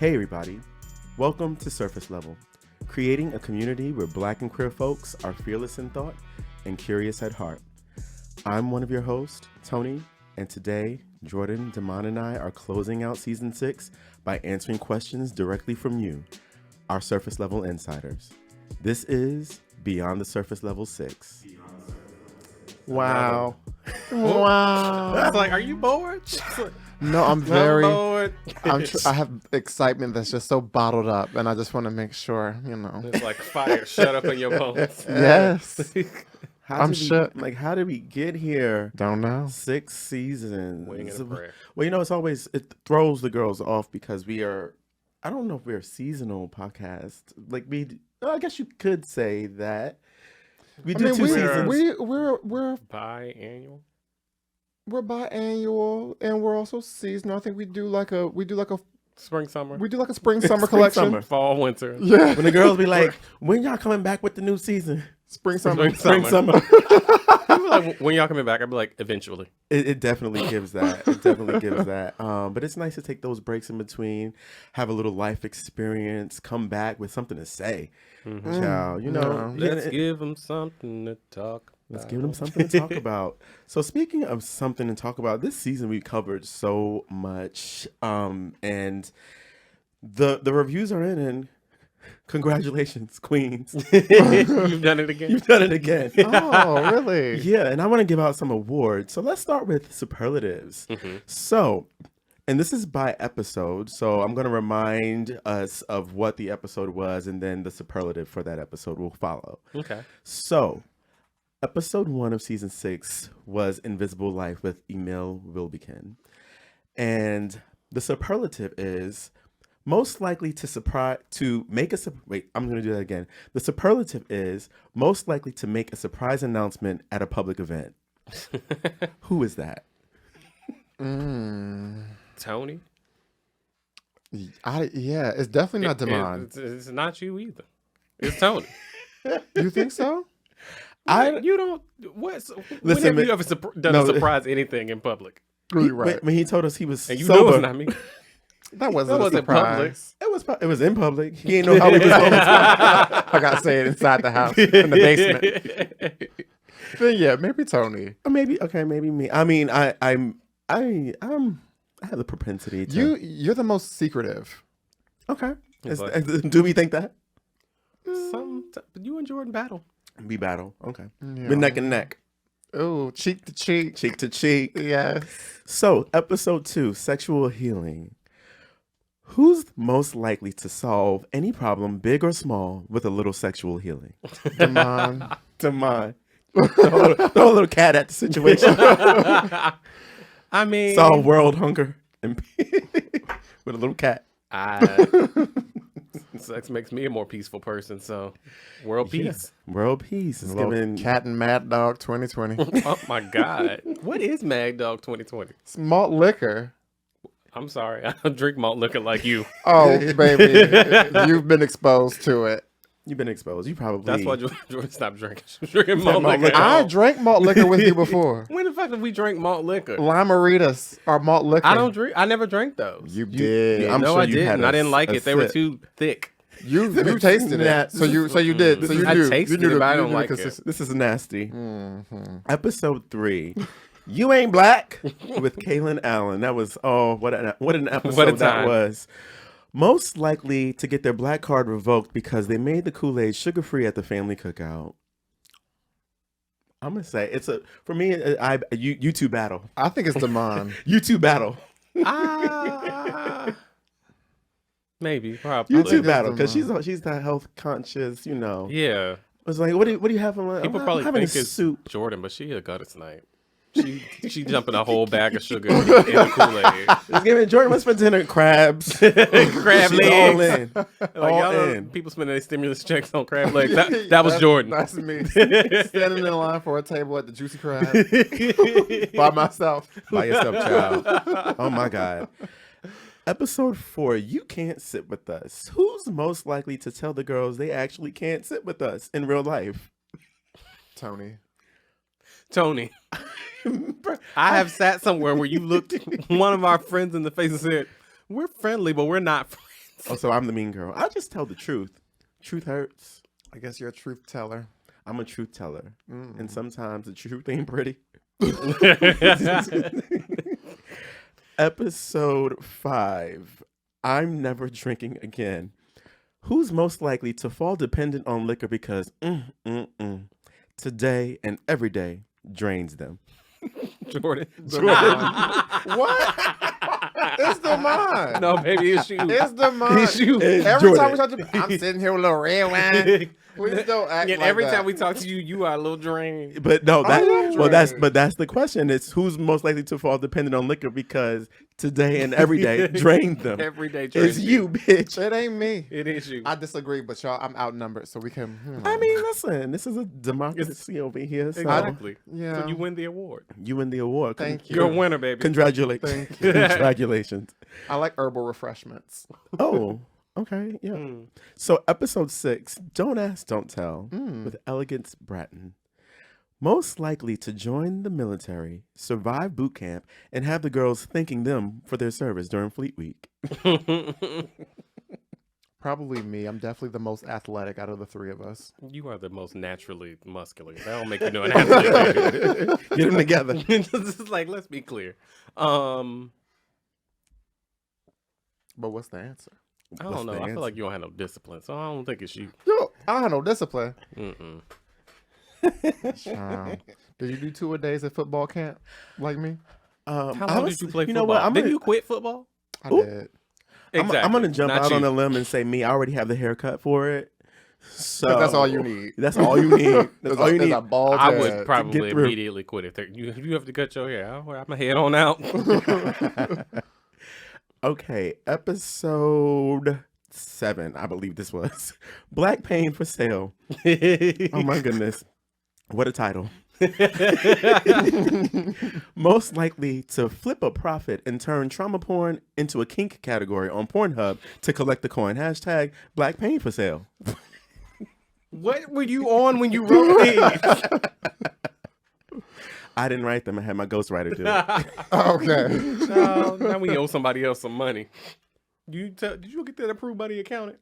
Hey everybody, welcome to Surface Level, creating a community where Black and queer folks are fearless in thought and curious at heart. I'm one of your hosts, Tony, and today, Jordan, Damon, and I are closing out Season 6 by answering questions directly from you, our Surface Level insiders. This is Beyond the Surface Level 6. Wow. Wow. It's like, are you bored? No, I'm very bored. I have excitement that's just so bottled up, and I just want to make sure, It's like fire shut up in your bones. Yes. How did we get here? Don't know. 6 seasons. Wing and a prayer. Well, it throws the girls off because I don't know if we're a seasonal podcast. I guess you could say that. We do 2 seasons. We're Biannual. We're biannual, and we're also seasonal. I think we do like a Spring, summer. spring summer collection. Summer. Fall, winter. Yeah. When the girls be like, when y'all coming back with the new season? Spring summer. Spring, summer. People like, when y'all coming back? I'd be like, eventually. It definitely gives that. But it's nice to take those breaks in between, have a little life experience, come back with something to say. Child, Let's give them something to talk about. Let's give them something to talk about. So speaking of something to talk about, this season we covered so much, and the reviews are in, and congratulations, queens. You've done it again. You've done it again. Oh, really? Yeah, and I want to give out some awards. So let's start with superlatives. So, and this is by episode. So I'm going to remind us of what the episode was, and then the superlative for that episode will follow. Okay. So, episode 1 of season 6 was Invisible Life with Emil Wilbekin. And the superlative is most likely to make a The superlative is most likely to make a surprise announcement at a public event. Who is that? Tony? Yeah, it's definitely not Damon. It's not you either. It's Tony. You think so? You don't. When have you ever done a surprise anything in public? You're right. When he told us he was And you sober, know it's not me. That wasn't a surprise. It was in public. He didn't know how we was going to talk. I gotta say it inside the house, in the basement. Then yeah, maybe Tony. Or maybe me. I mean, I have the propensity to. You're the most secretive. Okay. But- Do we think that? You and Jordan battle. We battle. Okay. Yeah. We're neck and neck. Oh, cheek to cheek. Cheek to cheek. Yes. So, episode 2, sexual healing. Who's most likely to solve any problem, big or small, with a little sexual healing? Damon. Throw a little cat at the situation. I mean, Solve world hunger and with a little cat. Sex makes me a more peaceful person, so world peace. Yeah. World peace is Little giving. Cat and Mad Dog 2020. Oh my God. What is Mag Dog 2020? It's malt liquor. I'm sorry. I don't drink malt liquor like you. Oh, baby. You've been exposed to it. You've been exposed. You probably. That's why Jordan stopped drinking. Drinking malt liquor. I drank malt liquor with you before. When the fuck did we drink malt liquor? Limeritas are malt liquor. I don't drink. I never drank those. You did. I'm no, sure I you didn't. had I didn't like a it. They were sip. too thick. You tasted it. So you did. So you I knew. tasted you knew it, but I you don't knew like the it. consistency. This is nasty. Mm-hmm. Episode 3. You Ain't Black with Kaylin Allen. That was what an episode What a that time. was. Most likely to get their black card revoked because they made the Kool-Aid sugar-free at the family cookout. I'm gonna say for me. You two battle. I think it's Damon. You two battle. Maybe, probably. You two it's battle because Damon. she's that health conscious. Yeah. It's like what do you have? I'm People I'm probably having think a it's soup. Jordan, but she a gutter tonight. She dumping a whole bag of sugar in the Kool-Aid. It's giving Jordan. What's for dinner? Crabs. Crab She's legs. all in. Like, All y'all know in. people spending their stimulus checks on crab legs. That was Jordan. That's me. Standing in line for a table at the Juicy Crab by myself. By yourself, child. Oh my God. Episode 4, you can't sit with us. Who's most likely to tell the girls they actually can't sit with us in real life? Tony. I have sat somewhere where you looked one of our friends in the face and said, "We're friendly, but we're not friends." Oh, so I'm the mean girl. I just tell the truth. Truth hurts. I guess you're a truth teller. I'm a truth teller. And sometimes the truth ain't pretty. Episode 5. I'm never drinking again. Who's most likely to fall dependent on liquor because today and every day drains them? Jordan. What? It's the mine. No, baby, it's you. It's the mine. It's you. Every time we talk to I'm sitting here with a little red wine. Please don't act And like every that. time we talk to you, you are a little drained. But no, that's drained. the question. It's who's most likely to fall dependent on liquor because today and every day drained them. Every day It's drains you, bitch. It ain't me. It is you. I disagree, but y'all, I'm outnumbered, so we can. I mean, listen, this is a democracy over here. So Exactly. Yeah. So you win the award. you win the award. Thank you. You're a winner, baby. Congratulations. Thank you. Congratulations. I like herbal refreshments. Oh, okay. Yeah. So, episode 6, Don't Ask, Don't Tell, with Elegance Bratton. Most likely to join the military, survive boot camp, and have the girls thanking them for their service during Fleet Week. Probably me. I'm definitely the most athletic out of the three of us. You are the most naturally muscular. That don't make you know an athlete. Get them together. Just like, let's be clear. But what's the answer? I don't know. I feel like you don't have no discipline, so I don't think it's you. Yo, I don't have no discipline. Mm-mm. Did you do 2-a-days at football camp like me? How long did you play football? You know what? Did you quit football? I Ooh. did. Exactly. I'm going to jump Not out you. on a limb and say me. I already have the haircut for it. So 'Cause that's all you need. That's all you need. That's all you need. A bald I head. would probably get through. immediately quit if you have to cut your hair. I'm gonna head on out. Okay, episode 7, I believe this was. Black Pain for Sale. Oh my goodness. What a title. Most likely to flip a profit and turn trauma porn into a kink category on Pornhub to collect the coin. Hashtag Black Pain for Sale. What were you on when you wrote these? I didn't write them. I had my ghostwriter do it. Okay. Now we owe somebody else some money. Did you get that approved by the accountant?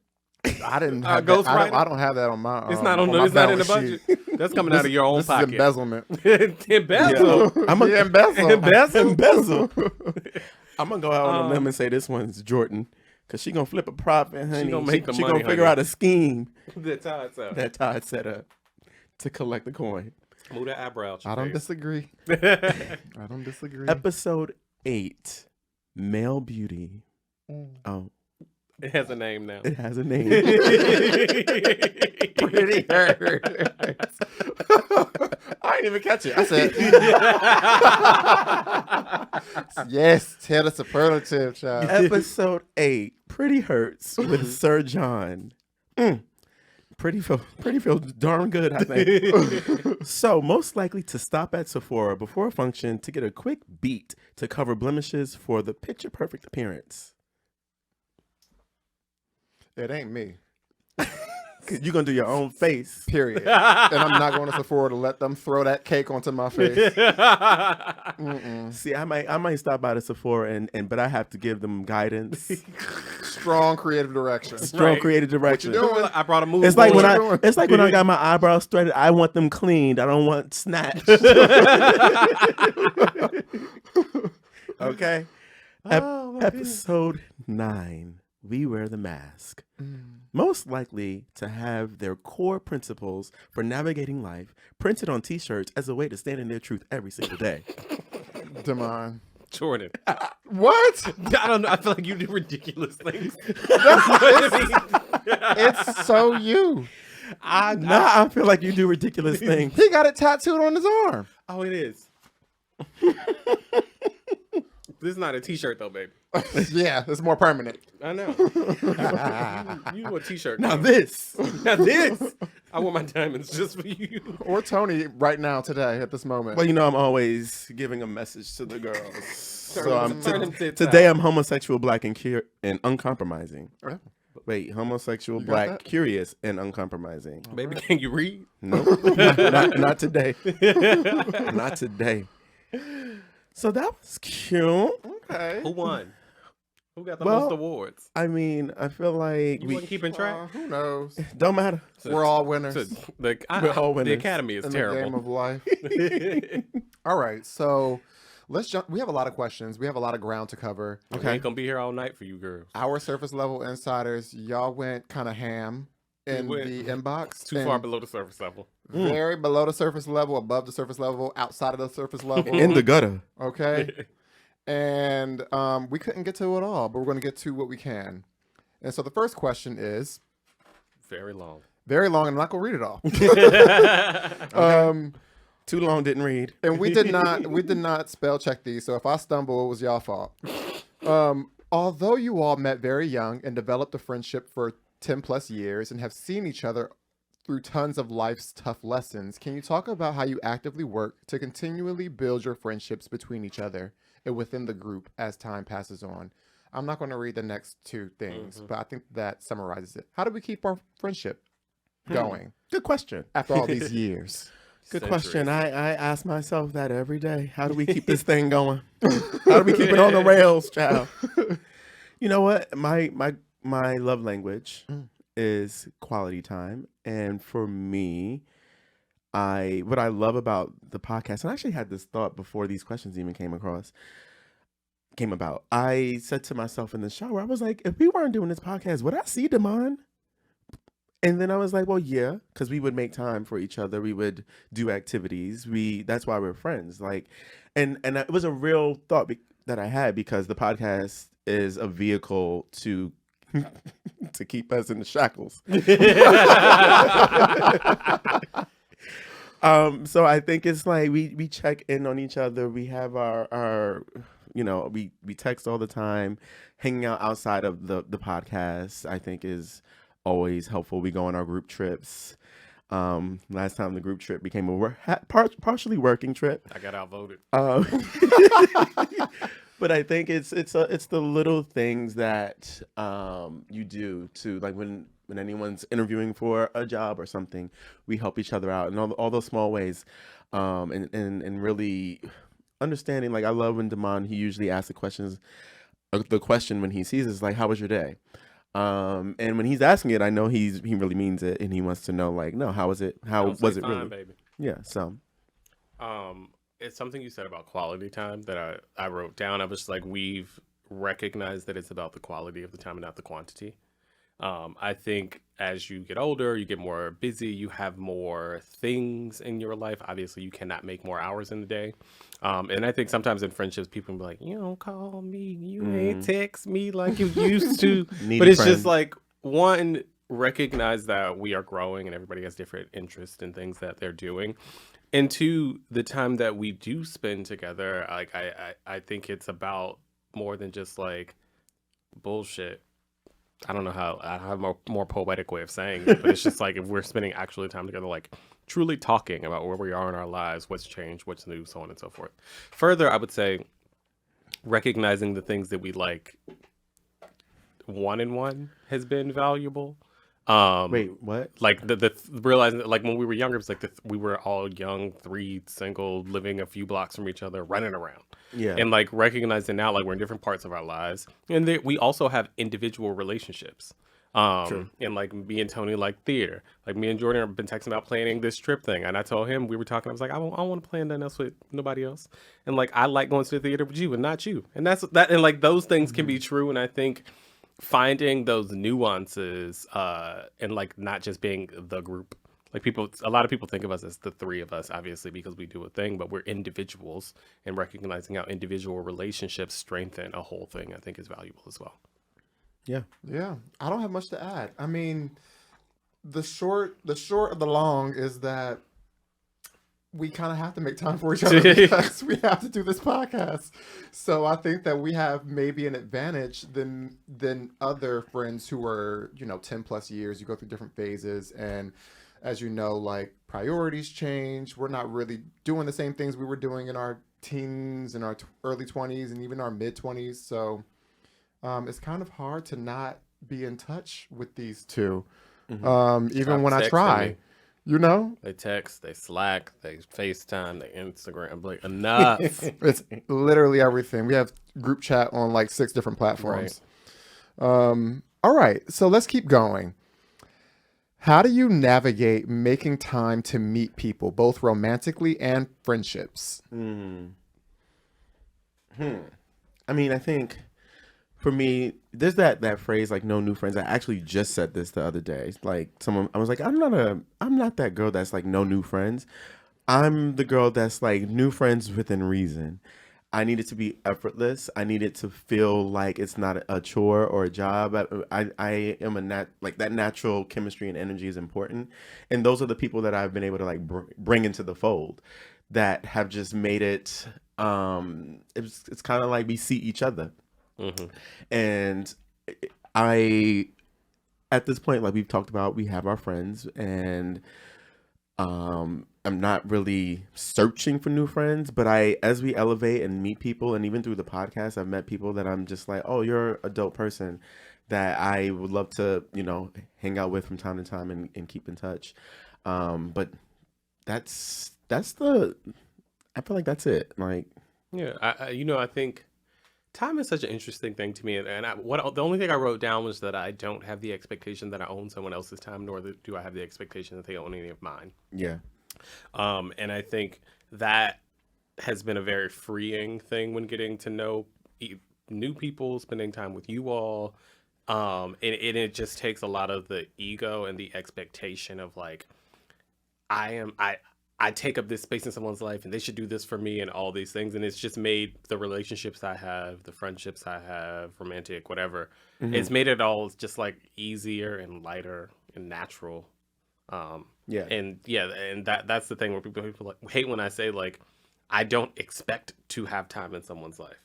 I didn't have Ghost that. writer? I don't have that on my. It's not on. my It's not in the balance budget. sheet. That's coming out of your own This pocket. is embezzlement. Embezzle. I'm a embezzle. embezzle. I'm gonna go out on a limb and say this one's Jordan, cause she gonna flip a profit, honey. She gonna make the she money, gonna figure honey. out a scheme That's how it's out. that Todd set up to collect the coin. Move that eyebrow out your I don't face. disagree. I don't disagree. Episode 8, Male Beauty. Oh, It has a name now. it has a name. Pretty hurts. I didn't even catch it. I said, yes, tell the superlative, child. Episode 8, Pretty Hurts with Sir John. Pretty feels darn good, I think. So, most likely to stop at Sephora before a function to get a quick beat to cover blemishes for the picture perfect appearance. It ain't me. Cause you're gonna do your own face. Period. And I'm not going to Sephora to let them throw that cake onto my face. See, I might stop by the Sephora but I have to give them guidance. Strong creative direction. Strong Right. creative direction. What you doing? I brought a movie. It's like when doing? it's like when I got my eyebrows threaded. I want them cleaned. I don't want snatched. Okay. Oh, my Episode 9. We Wear the Mask. Most likely to have their core principles for navigating life printed on t-shirts as a way to stand in their truth every single day. Demond. Jordan. What? I don't know. I feel like you do ridiculous things. It's so you. I feel like you do ridiculous things. He got it tattooed on his arm. Oh, it is. This is not a t-shirt though, baby. Yeah, it's more permanent. I know. You a t-shirt. Now girl. this. Now this. I want my diamonds just for you. Or Tony right now, today, at this moment. Well, I'm always giving a message to the girls. So Turn them tits today out. I'm homosexual, black, and uncompromising. Yeah. Wait, homosexual, You got black, that? curious, and uncompromising. Baby, can you read? No, not today. Not today. So that was cute. Okay. Who won? Who got the most awards? I mean, I feel like you wasn't keeping track. Who knows? Don't matter. We're all winners. We're all winners. The Academy is in terrible. The game of life. All right, so let's jump. We have a lot of questions. We have a lot of ground to cover. Okay, we ain't gonna be here all night for you girls. Our surface level insiders, y'all went kind of ham in the inbox. Too far below the surface level. Very below the surface level, above the surface level, outside of the surface level. In the gutter. Okay. And we couldn't get to it all, but we're going to get to what we can. And so the first question is very long. Very long, and I'm not going to read it all. Too long, didn't read. And we did not spell check these, so if I stumble, it was y'all fault. Although you all met very young and developed a friendship for 10 plus years and have seen each other through tons of life's tough lessons, can you talk about how you actively work to continually build your friendships between each other and within the group as time passes on? I'm not going to read the next two things, but I think that summarizes it. How do we keep our friendship going? Good question. After all these years. Good question. I ask myself that every day. How do we keep this thing going? How do we keep it on the rails, child? You know what? My love language is quality time. And for me, what I love about the podcast, and I actually had this thought before these questions even came about. I said to myself in the shower, I was like, if we weren't doing this podcast, would I see Damon? And then I was like, well, yeah, because we would make time for each other. We would do activities. That's why we're friends. Like, and it was a real thought that I had, because the podcast is a vehicle to keep us in the shackles. So I think it's like we check in on each other. We have our we text all the time. Hanging out outside of the podcast, I think, is always helpful. We go on our group trips. Last time the group trip became a partially working trip. I got outvoted. But I think it's the little things that you do to, like, when anyone's interviewing for a job or something, we help each other out in all those small ways, and really understanding. Like, I love when Damon, he usually asks the question when he sees us, like, how was your day? And when he's asking it, I know he really means it, and he wants to know, like, no, how was it? How was it really? Baby. Yeah. So, it's something you said about quality time that I wrote down. I was like, we've recognized that it's about the quality of the time and not the quantity. I think as you get older, you get more busy, you have more things in your life. Obviously, you cannot make more hours in the day. And I think sometimes in friendships, people be like, you don't call me, you ain't text me like you used to. But it's just like, one, recognize that we are growing and everybody has different interests and things that they're doing. And two, the time that we do spend together, like I think it's about more than just like bullshit. I don't know how I have a more poetic way of saying it, but it's just like, if we're spending actually time together, like truly talking about where we are in our lives, what's changed, what's new, so on and so forth. Further, I would say recognizing the things that we like one-on-one has been valuable. Wait, what? Like the realizing that, like, when we were younger, it's like we were all young, 3 single, living a few blocks from each other, running around. Yeah. And like recognizing now, like, we're in different parts of our lives, and we also have individual relationships. True. And like me and Tony like theater. Like me and Jordan have been texting about planning this trip thing, and I told him, we were talking, I was like, I don't want to plan nothing else with nobody else, and like I like going to the theater with you and not you, and that's that. And like those things can be true, and I think finding those nuances and like not just being the group. Like a lot of people think of us as the three of us, obviously, because we do a thing, but we're individuals, and recognizing how individual relationships strengthen a whole thing, I think, is valuable as well. Yeah. Yeah. I don't have much to add. I mean, the short of the long is that we kind of have to make time for each other because we have to do this podcast. So I think that we have maybe an advantage than other friends who are, 10 plus years. You go through different phases, and as you know, like, priorities change. We're not really doing the same things we were doing in our teens and our early 20s and even our mid 20s. So it's kind of hard to not be in touch with these two. Even when I try. You know? They text, they Slack, they FaceTime, they Instagram. Like, enough. It's literally everything. We have group chat on like 6 different platforms. All right, so let's keep going. How do you navigate making time to meet people, both romantically and friendships? I mean, I think for me, there's that phrase like no new friends. I actually just said this the other day. Like I was like, I'm not that girl that's like no new friends. I'm the girl that's like new friends within reason. I need it to be effortless. I need it to feel like it's not a chore or a job. I am like that natural chemistry and energy is important. And those are the people that I've been able to like bring into the fold that have just made it, it's kind of like we see each other. And at this point, like we've talked about, we have our friends, and I'm not really searching for new friends, but as we elevate and meet people, and even through the podcast, I've met people that I'm just like, oh, you're a dope person that I would love to, hang out with from time to time and keep in touch. But that's I feel like that's it. Like, yeah, I think time is such an interesting thing to me, and the only thing I wrote down was that I don't have the expectation that I own someone else's time, nor do I have the expectation that they own any of mine. Yeah. And I think that has been a very freeing thing when getting to know new people, spending time with you all. And it just takes a lot of the ego and the expectation of like, I take up this space in someone's life and they should do this for me and all these things. And it's just made the relationships I have, the friendships I have, romantic, whatever. It's made it all just like easier and lighter and natural. And that's the thing where people like hate when I say like, I don't expect to have time in someone's life.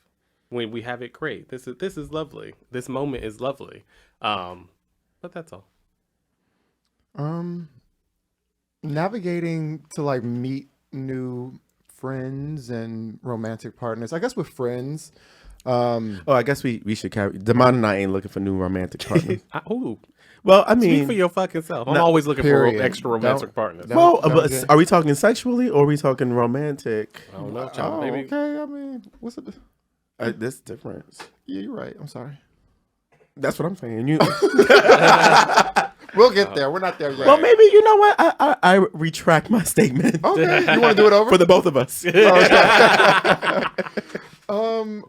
When we have it, great. This is lovely. This moment is lovely. But that's all. Navigating to like meet new friends and romantic partners. I guess with friends. I guess we should carry. Damon and I ain't looking for new romantic partners. Well, I mean, speak for your fucking self. I'm always looking for extra romantic partners. Are we talking sexually or are we talking romantic? I don't know, child, baby. Okay. I mean, what's it? This difference. Yeah, you're right. I'm sorry. That's what I'm saying. We'll get there. We're not there yet. Well, maybe you know what? I retract my statement. Okay, you want to do it over for the both of us?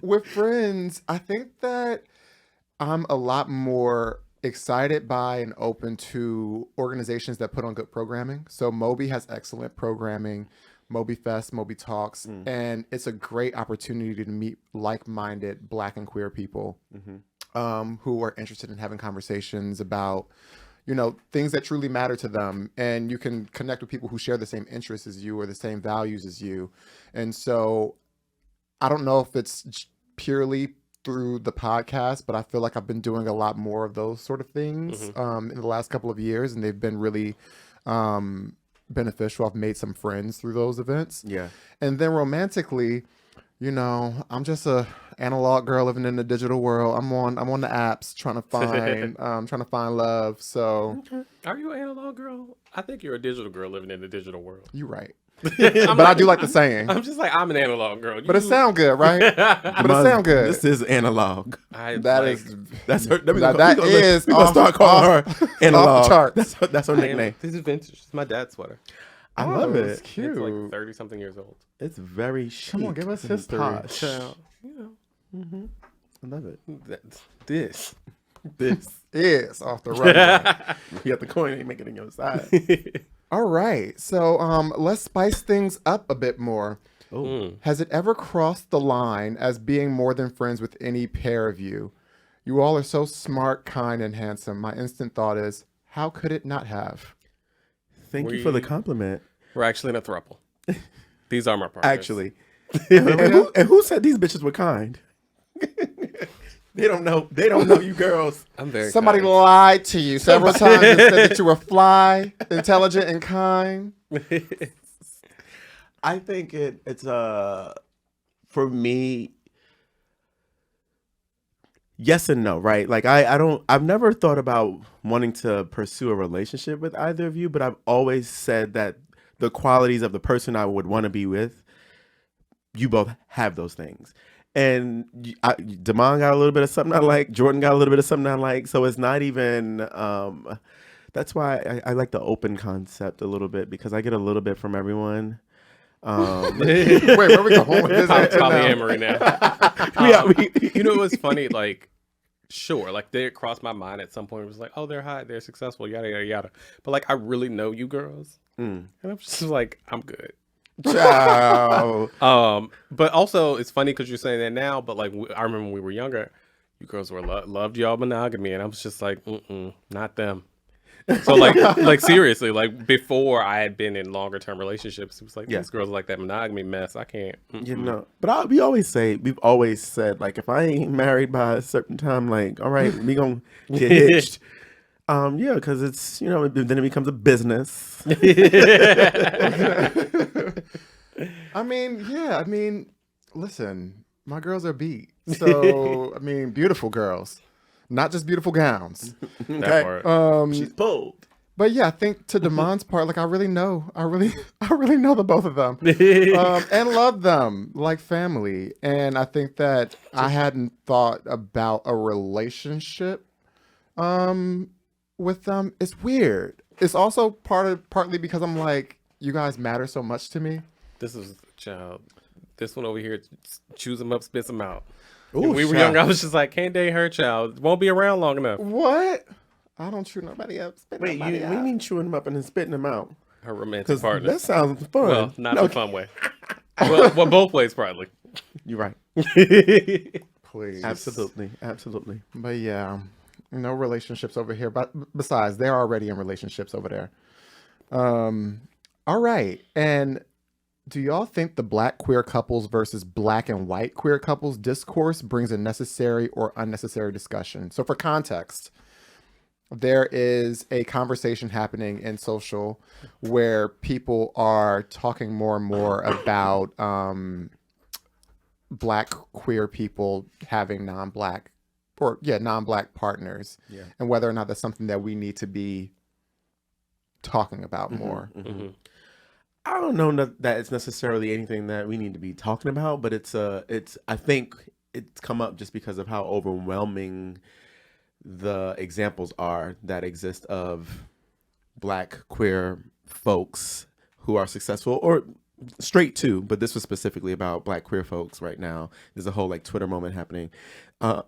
With friends, I think that I'm a lot more excited by and open to organizations that put on good programming. So Moby has excellent programming. Moby Fest, Moby Talks, and it's a great opportunity to meet like-minded Black and queer people who are interested in having conversations about things that truly matter to them. And you can connect with people who share the same interests as you or the same values as you. And so I don't know if it's purely through the podcast, but I feel like I've been doing a lot more of those sort of things in the last couple of years, and they've been really beneficial. I've made some friends through those events. Yeah. And then romantically, I'm just a analog girl living in the digital world. I'm on the apps trying to find love. So Are you an analog girl? I think you're a digital girl living in the digital world. you're right. But I do like the saying. I'm just like, I'm an analog girl. But it sound good, right? But it sound good. This is analog. That's her. We're gonna start calling her analog. Off the charts. That's her nickname. This is vintage. It's my dad's sweater. I love it. It's cute. It's like 30-something years old. It's very chic. Come on, give us history. Posh. You I love it. This is off the runway. You got the coin, you make it on your side. All right. So let's spice things up a bit more. Has it ever crossed the line as being more than friends with any pair of you? You all are so smart, kind, and handsome. My instant thought is, how could it not have? Thank you for the compliment. We're actually in a throuple. These are my partners. Actually. and who said these bitches were kind? They don't know you girls. I'm very Somebody kind. lied to you several times and said that you were fly, intelligent, and kind. I think it's for me, yes and no, right? Like I've never thought about wanting to pursue a relationship with either of you, but I've always said that the qualities of the person I would want to be with, you both have those things. And Damon got a little bit of something I like. Jordan got a little bit of something I like. So it's not even. That's why I like the open concept a little bit, because I get a little bit from everyone. Wait, where we going with this? Polyamory now. You know, it was funny. Like, sure, like they crossed my mind at some point. It was like, oh, they're hot, they're successful, yada yada yada. But like, I really know you girls, and I'm just like, I'm good. Ciao. But also it's funny because you're saying that now, but like I remember when we were younger, you girls were loved y'all monogamy, and I was just like, not them. So like seriously, like before I had been in longer term relationships, it was like these girls are like that monogamy mess. I can't. You know, but we've always said, like, if I ain't married by a certain time, like, all right, we gonna get hitched. Yeah, because it's, you know, then it becomes a business. I mean, listen, my girls are beat. So, I mean, beautiful girls, not just beautiful gowns. That part. She's pulled. But yeah, I think to Damon's part, like I really know the both of them, and love them like family. And I think that I hadn't thought about a relationship, with them. It's weird. It's also partly because I'm like, you guys matter so much to me. This one over here, chews them up, spits them out. Ooh, when we were young, I was just like, can't date her, child. Won't be around long enough. What? I don't chew nobody up. Wait, what do you mean chewing them up and then spitting them out? Her romantic partner. That sounds fun. Well, not the fun way. well, both ways probably. You're right. Please. Absolutely. But yeah, no relationships over here. But besides, they're already in relationships over there. All right. And do y'all think the black queer couples versus black and white queer couples discourse brings a necessary or unnecessary discussion? So for context, there is a conversation happening in social where people are talking more and more about black queer people having non-black partners, and whether or not that's something that we need to be talking about more. I don't know that it's necessarily anything that we need to be talking about, but I think it's come up just because of how overwhelming the examples are that exist of black queer folks who are successful, or straight too, but this was specifically about black queer folks right now. There's a whole like Twitter moment happening. I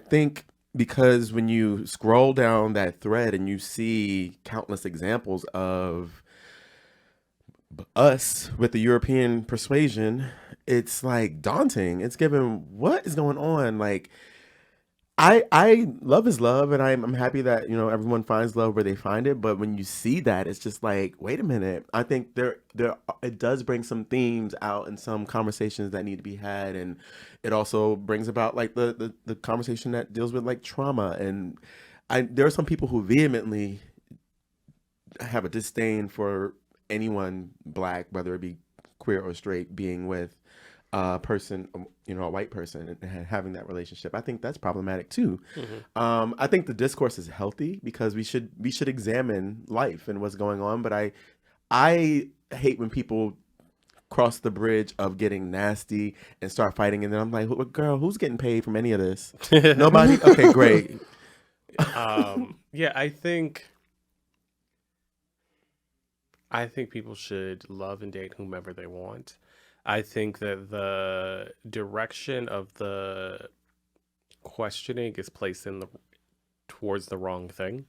think because when you scroll down that thread and you see countless examples of us with the European persuasion, it's like daunting. It's given, what is going on? Like, I love is love, and I'm happy that, you know, everyone finds love where they find it. But when you see that, it's just like, wait a minute. I think there it does bring some themes out and some conversations that need to be had, and it also brings about like the conversation that deals with like trauma. And there are some people who vehemently have a disdain for anyone black, whether it be queer or straight, being with a person, you know, a white person, and having that relationship. I think that's problematic too. I think the discourse is healthy because we should examine life and what's going on. But I hate when people cross the bridge of getting nasty and start fighting, and then I'm like, girl, who's getting paid from any of this? Nobody. Okay, great. Yeah, I think people should love and date whomever they want. I think that the direction of the questioning is placed towards the wrong thing.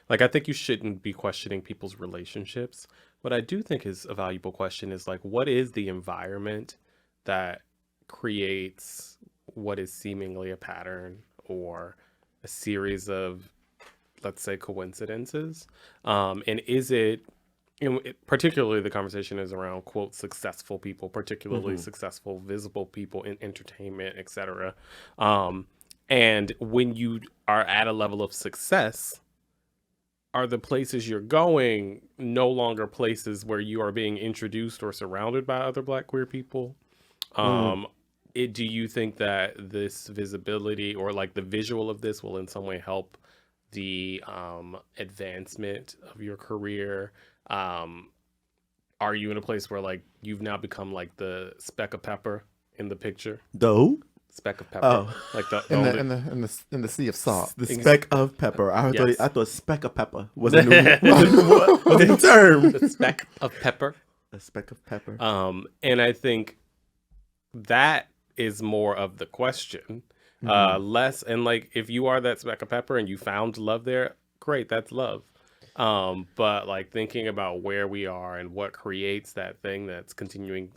Like, I think you shouldn't be questioning people's relationships. What I do think is a valuable question is like, what is the environment that creates what is seemingly a pattern or a series of, let's say, coincidences? And is it, you know, particularly the conversation is around, quote, successful people, particularly successful, visible people in entertainment, etc. And when you are at a level of success, are the places you're going no longer places where you are being introduced or surrounded by other black queer people? do you think that this visibility or like the visual of this will in some way help the advancement of your career? Are you in a place where like you've now become like the speck of pepper in the picture? Who? Speck of pepper. Oh. Like the In only- the sea of salt. The speck of pepper. Yes. I thought speck of pepper was a new, was a new term. the speck of pepper. A speck of pepper. And I think that is more of the question. Less, and like if you are that speck of pepper and you found love there, great, that's love. But like thinking about where we are and what creates that thing that's continuing,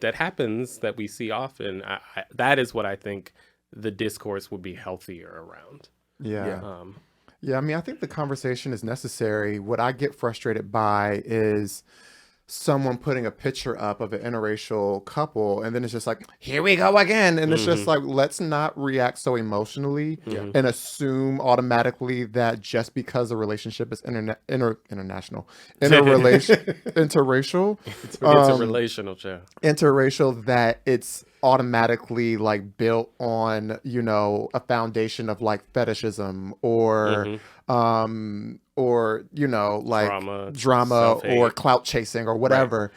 that happens, that we see often, that is what I think the discourse would be healthier around. Yeah. Yeah, I mean, I think the conversation is necessary. What I get frustrated by is someone putting a picture up of an interracial couple, and then it's just like, here we go again. And it's just like, let's not react so emotionally and assume automatically that just because a relationship is interracial, It's a relational chat. interracial, that it's automatically like built on, you know, a foundation of like fetishism or you know, like drama self-hate. or clout chasing or whatever.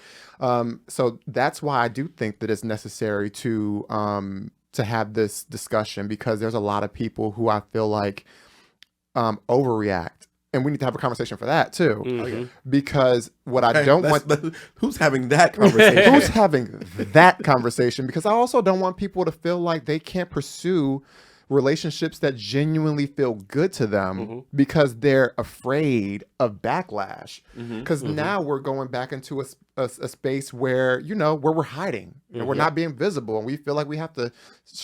So that's why I do think that it's necessary to have this discussion, because there's a lot of people who I feel like overreact. And we need to have a conversation for that too, because what I don't want. Who's having that conversation? Who's having that conversation? Because I also don't want people to feel like they can't pursue relationships that genuinely feel good to them because they're afraid of backlash. Because now we're going back into a space where, you know, where we're hiding and we're not being visible, and we feel like we have to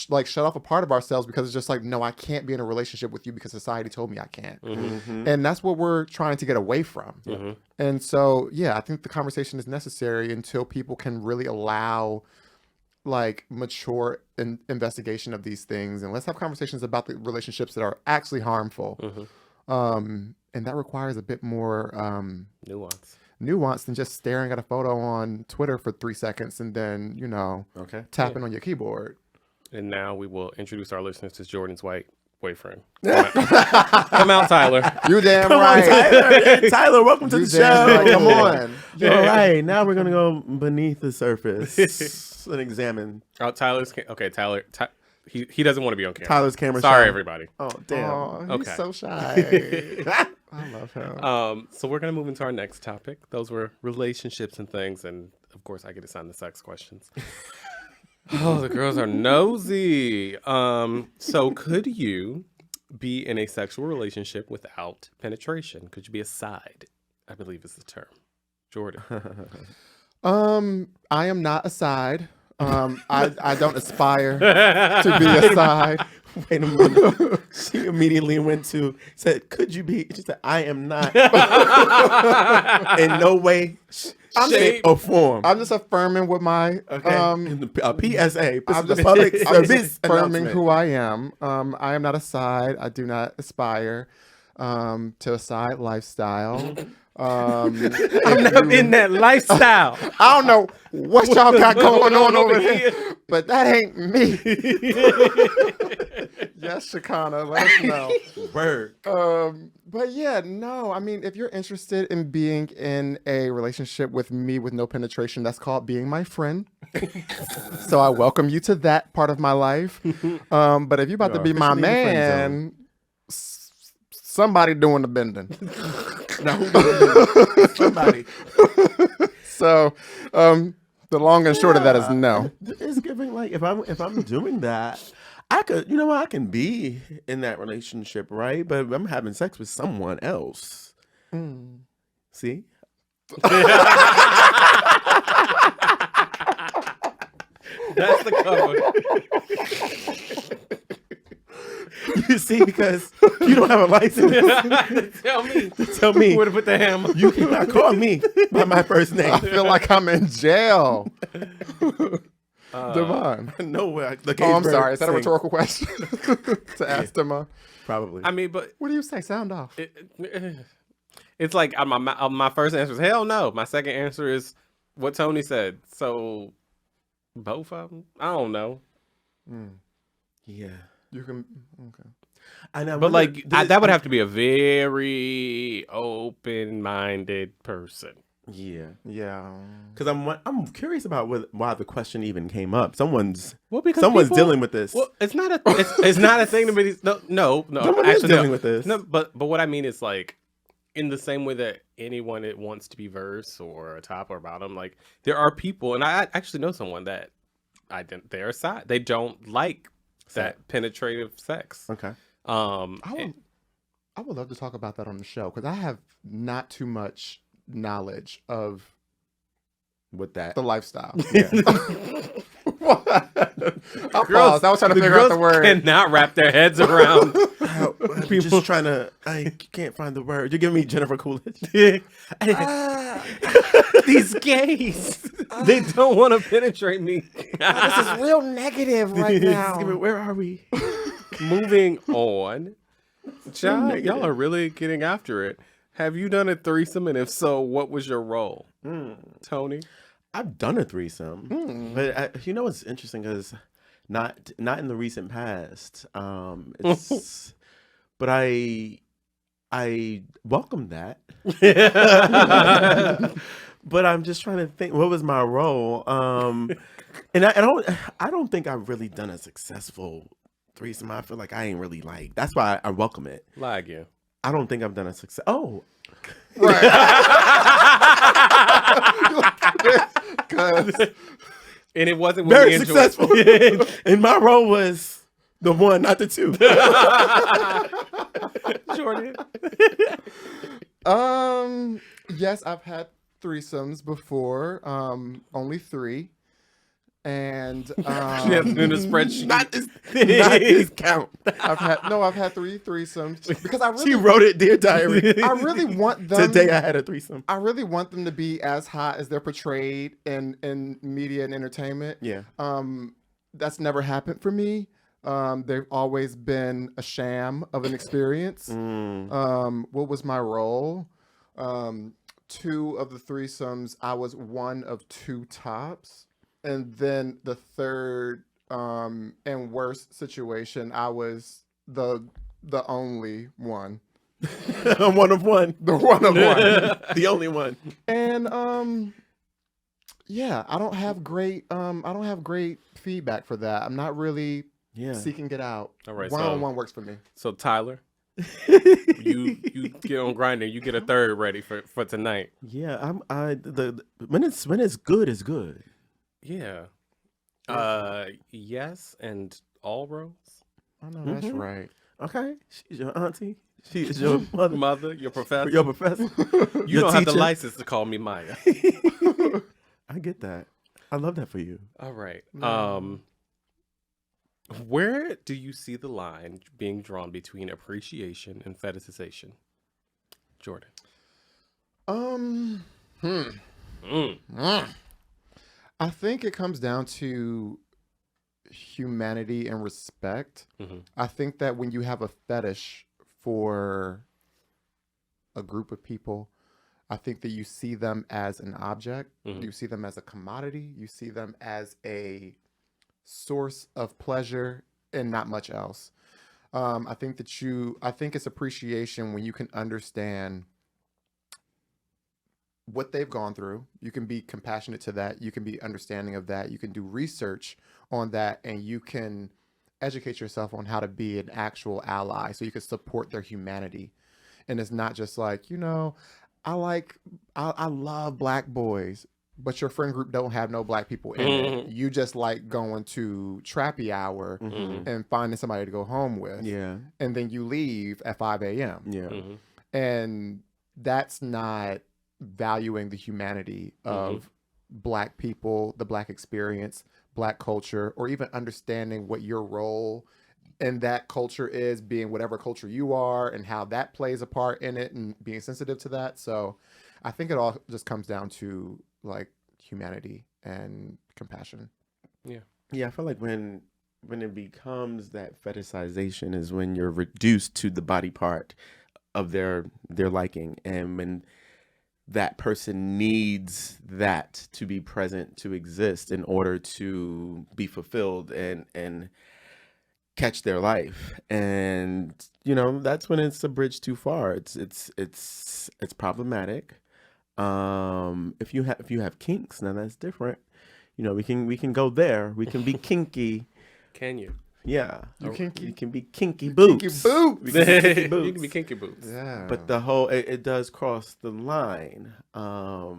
like shut off a part of ourselves because it's just like, no, I can't be in a relationship with you because society told me I can't. And that's what we're trying to get away from. And so, yeah, I think the conversation is necessary until people can really allow like mature investigation of these things, and let's have conversations about the relationships that are actually harmful. And that requires a bit more nuance than just staring at a photo on Twitter for 3 seconds and then, you know, tapping on your keyboard. And now we will introduce our listeners to Jordan's white boyfriend. Come out, Tyler. You damn Come right. on, Tyler. Hey, Tyler, welcome to the show. Right. Come on. All right, now we're gonna go beneath the surface and examine Oh, Tyler's okay. Tyler, he doesn't want to be on camera. Tyler's camera. Sorry, shy. everybody. Oh, damn. Oh, he's Okay. so shy. I love him. So we're gonna move into our next topic. Those were relationships and things, and of course, I get assigned the sex questions. Oh, the girls are nosy. So could you be in a sexual relationship without penetration? Could you be a side? I believe is the term. Jordan. I am not a side. I don't aspire to be a side. Wait a minute. She immediately said, could you be? She said, I am not. In no way, shape, or form. I'm just affirming what my PSA. I'm The just, public I'm just service affirming announcement. who I am. I am not a side. I do not aspire to a side lifestyle. I'm not in that lifestyle. I don't know what y'all got going on over here, but that ain't me. Yes, Shakana, let us know. Word. But yeah, no, I mean, if you're interested in being in a relationship with me with no penetration, that's called being my friend. So I welcome you to that part of my life. But if you're about to be my officially in the friend man, somebody doing the bending. Now, who doing it? Somebody. So the long and short of that is no. It's giving like if I'm doing that, I could, you know what, I can be in that relationship, right? But I'm having sex with someone else. See? That's the cover. You see, because you don't have a license. Tell me where to put the hammer. You cannot call me by my first name. I feel like I'm in jail. Devon. No way. Oh, I'm sorry. Is that a rhetorical question to ask Dema? Probably. I mean, but What do you say? Sound off. it's like my first answer is hell no. My second answer is what Tony said. So both of them? I don't know. Yeah. You can. Okay. And I But wonder, like that would have to be a very open-minded person. Yeah. Yeah. Because I'm curious about why the question even came up. Someone's Because someone's people- dealing with this. Well, it's not it's not a thing to be. No. Someone is Actually, dealing no. with this. No, but what I mean is like, in the same way that anyone that wants to be verse or a top or bottom, like there are people, and I actually know someone that they're side. They don't like that penetrative sex. Okay. I would love to talk about that on the show because I have not too much knowledge of With that. the lifestyle. Yeah. What? I paused. I was trying to figure out the word. Cannot wrap their heads around. I'm just trying to. I can't find the word. You're giving me Jennifer Coolidge. These gays, they don't want to penetrate me. This is real negative right now. Where are we? Moving on. Child, negative. y'all are really getting after it. Have you done a threesome? And if so, what was your role? Tony? I've done a threesome, but you know what's interesting is not in the recent past. It's but I welcome that. But I'm just trying to think what was my role. And I don't think I've really done a successful threesome. I feel like I ain't really like. That's why I welcome it. Lie again. I don't think I've done a success. Oh, Right. 'Cause And it wasn't when very we enjoyed- successful. And my role was the one, not the two. Jordan. Yes, I've had threesomes before. Only 3. And She has it in a spreadsheet. not this count. I've had 3 threesomes because I She really wrote it, dear diary. I really want them Today I had a threesome. I really want them to be as hot as they're portrayed in media and entertainment. Yeah. That's never happened for me. They've always been a sham of an experience. What was my role? 2 of the threesomes, I was one of 2 tops. And then the third and worst situation, I was the only one. I'm one of one. The one of one. The only one. And yeah, I don't have great feedback for that. I'm not really Yeah. seeking it out. All right, One-on-one works for me. So Tyler, you get on Grindr, you get a third ready for tonight. Yeah. When it's good, it's good. Yeah. Yes, and all roles. I know that's right. Okay. She's your auntie. She is your mother. Mother, your professor. Your professor. You your don't have the teacher. license to call me Maya. I get that. I love that for you. All right. Where do you see the line being drawn between appreciation and fetishization? Jordan. I think it comes down to humanity and respect. I think that when you have a fetish for a group of people, I think that you see them as an object, you see them as a commodity, you see them as a source of pleasure and not much else. I think it's appreciation when you can understand what they've gone through. You can be compassionate to that. You can be understanding of that. You can do research on that, and you can educate yourself on how to be an actual ally so you can support their humanity. And it's not just like, I love black boys, but your friend group don't have no black people in it. You just like going to trappy hour and finding somebody to go home with. Yeah. And then you leave at 5 a.m. Yeah. And that's not valuing the humanity of black people, the black experience, black culture, or even understanding what your role in that culture is, being whatever culture you are and how that plays a part in it and being sensitive to that. So I think it all just comes down to like humanity and compassion. Yeah, I feel like when it becomes that fetishization is when you're reduced to the body part of their liking, and when that person needs that to be present, to exist in order to be fulfilled and catch their life. And that's when it's a bridge too far. It's problematic. If you have kinks, now that's different. We can go there. We can be kinky. Can you? Yeah, You kinky? You can be kinky boots. Kinky boots. We can be kinky boots. You can be kinky boots. Yeah. But the whole it does cross the line. I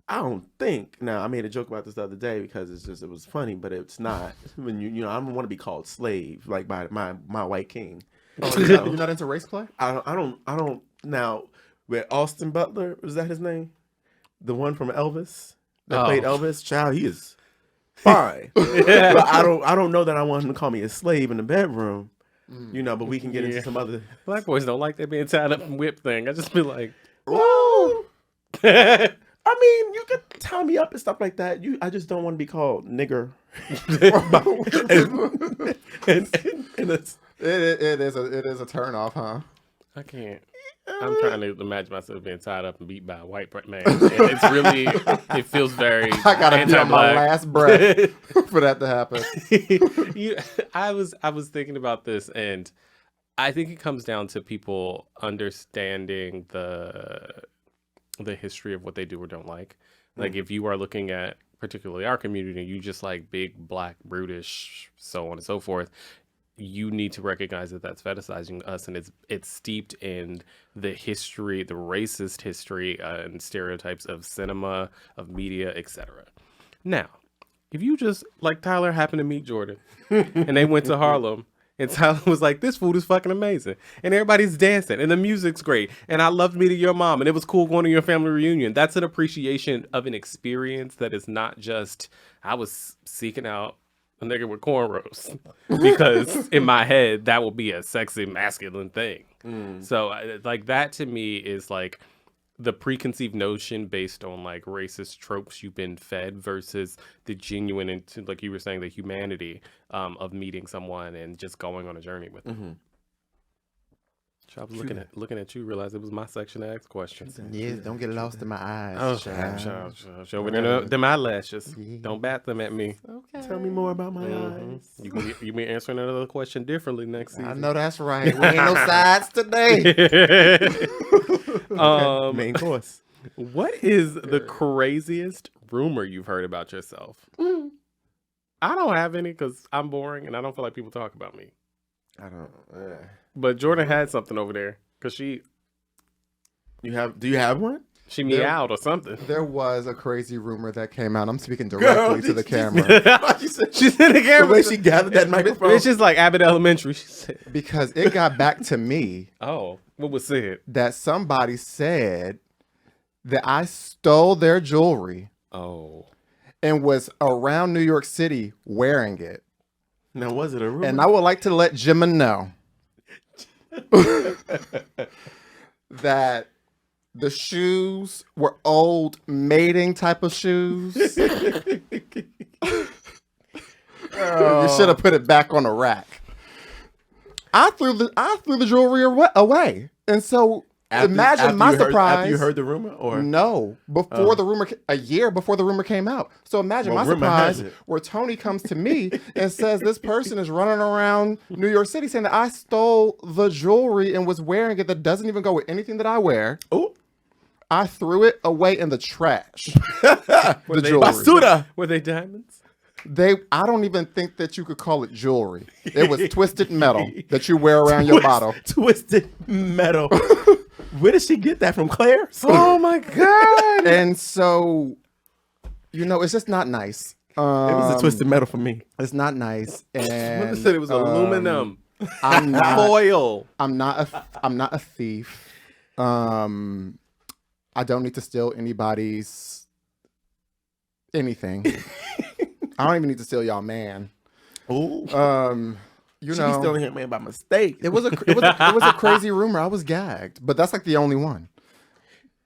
don't think. Now, I made a joke about this the other day because it was funny, but it's not. When I don't want to be called slave like by my white king. Oh, you're not into race play? I don't. Now, with Austin Butler, was that his name? The one from Elvis that played Elvis. Child, he is fine. But I don't know that I want him to call me a slave in the bedroom. But we can get into some other. Black boys don't like that being tied up and whipped thing. I just be like, Whoa. I mean, you could tie me up and stuff like that. I just don't want to be called nigger. and it's, It is a turn off, huh? I can't. I'm trying to imagine myself being tied up and beat by a white man. And it's really, it feels very I gotta be on my last breath for that to happen. I was thinking about this, and I think it comes down to people understanding the history of what they do or don't like. Like if you are looking at particularly our community, you just like big, black, brutish, so on and so forth. You need to recognize that that's fetishizing us, and it's steeped in the history, the racist history and stereotypes of cinema, of media, etc. Now, if you just, like Tyler happened to meet Jordan, and they went to Harlem, and Tyler was like, this food is fucking amazing, and everybody's dancing, and the music's great, and I loved meeting your mom, and it was cool going to your family reunion. That's an appreciation of an experience that is not just, I was seeking out a nigga with cornrows, because in my head that will be a sexy masculine thing. So like that to me is like the preconceived notion based on like racist tropes you've been fed versus the genuine, and like you were saying, the humanity of meeting someone and just going on a journey with them. I was looking at you, realized it was my section to ask questions. Yes, don't get lost in my eyes. Oh, show me them eyelashes. Yeah. Don't bat them at me. Okay. tell me more about my eyes. You be answering another question differently next season. I know that's right. We ain't no sides today. Main course. What is the craziest rumor you've heard about yourself? I don't have any because I'm boring and I don't feel like people talk about me. I don't. But Jordan had something over there because Do you have one? she meowed or something. There was a crazy rumor that came out. I'm speaking directly to the camera She's in the The camera. way she gathered that microphone. It's just like Abbott Elementary. She said, because it got back to me "Oh, what was said? that somebody said that I stole their jewelry Oh, and was around New York City wearing it. Now, was it a rumor? And I would like to let Jimma know that the shoes were old mating type of shoes. You should have put it back on the rack. I threw the jewelry away, and so imagine my surprise. After you heard the rumor, or no, before the rumor, a year before the rumor came out. So imagine my rumor has surprise it. where Tony comes to me and says this person is running around New York City saying that I stole the jewelry and was wearing it that doesn't even go with anything that I wear. oh, I threw it away in the trash. The jewelry. basura. were they diamonds? I don't even think that you could call it jewelry. It was twisted metal that you wear around your bottle. Twisted metal. Where did she get that from, Claire? Oh my god! And so, it's just not nice. It was a twisted metal for me. It's not nice. They And said it was aluminum I'm not foil. I'm not a thief. I don't need to steal anybody's anything. I don't even need to steal y'all man. Oh, You she know, be stealing him man by mistake. it was a crazy rumor. I was gagged, but that's like the only one.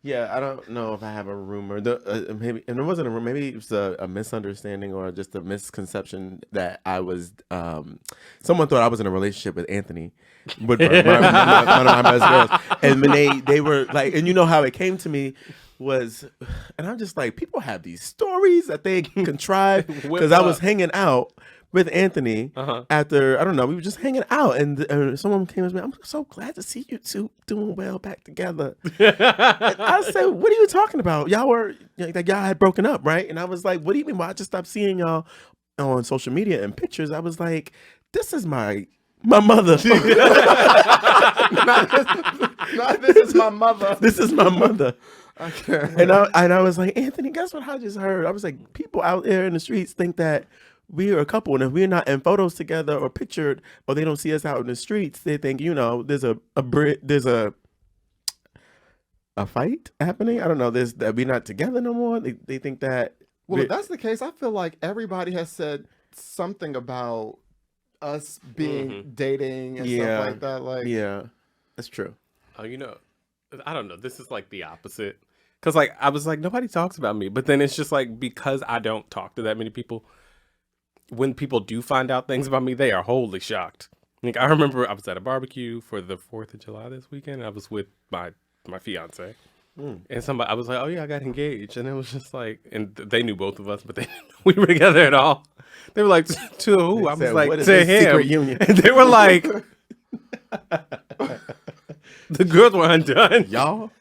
Yeah, I don't know if I have a rumor. Maybe, and it wasn't a rumor. Maybe it was a misunderstanding or just a misconception that I was. Someone thought I was in a relationship with Anthony, Woodburn, one of my best girls. And when they were like, and you know how it came to me was, and I'm just like, people have these stories that they can contrive because I was hanging out with Anthony after, I don't know, we were just hanging out, and someone came to me, I'm so glad to see you two doing well back together. And I said, what are you talking about? Y'all were, like, y'all had broken up, right? And I was like, what do you mean? Well, I just stopped seeing y'all on social media and pictures. I was like, this is my mother. Not this is my mother. This is my mother. Okay. And I was like, Anthony, guess what I just heard? I was like, people out there in the streets think that we are a couple, and if we're not in photos together or pictured, or they don't see us out in the streets, they think, there's a fight happening. I don't know. There's that we're not together no more. They think that. Well, if that's the case, I feel like everybody has said something about us being dating and stuff like that. Like, yeah, that's true. Oh, I don't know. This is like the opposite. Because like I was like, nobody talks about me, but then it's just like because I don't talk to that many people. When people do find out things about me, they are wholly shocked. Like I remember I was at a barbecue for the 4th of July this weekend. I was with my fiance, and I was like, "Oh yeah, I got engaged," and it was just like, and they knew both of us, but they didn't know we were together at all. They were like, "To who?" I was like, "To him." Secret union. And they were like, the girls were undone. Y'all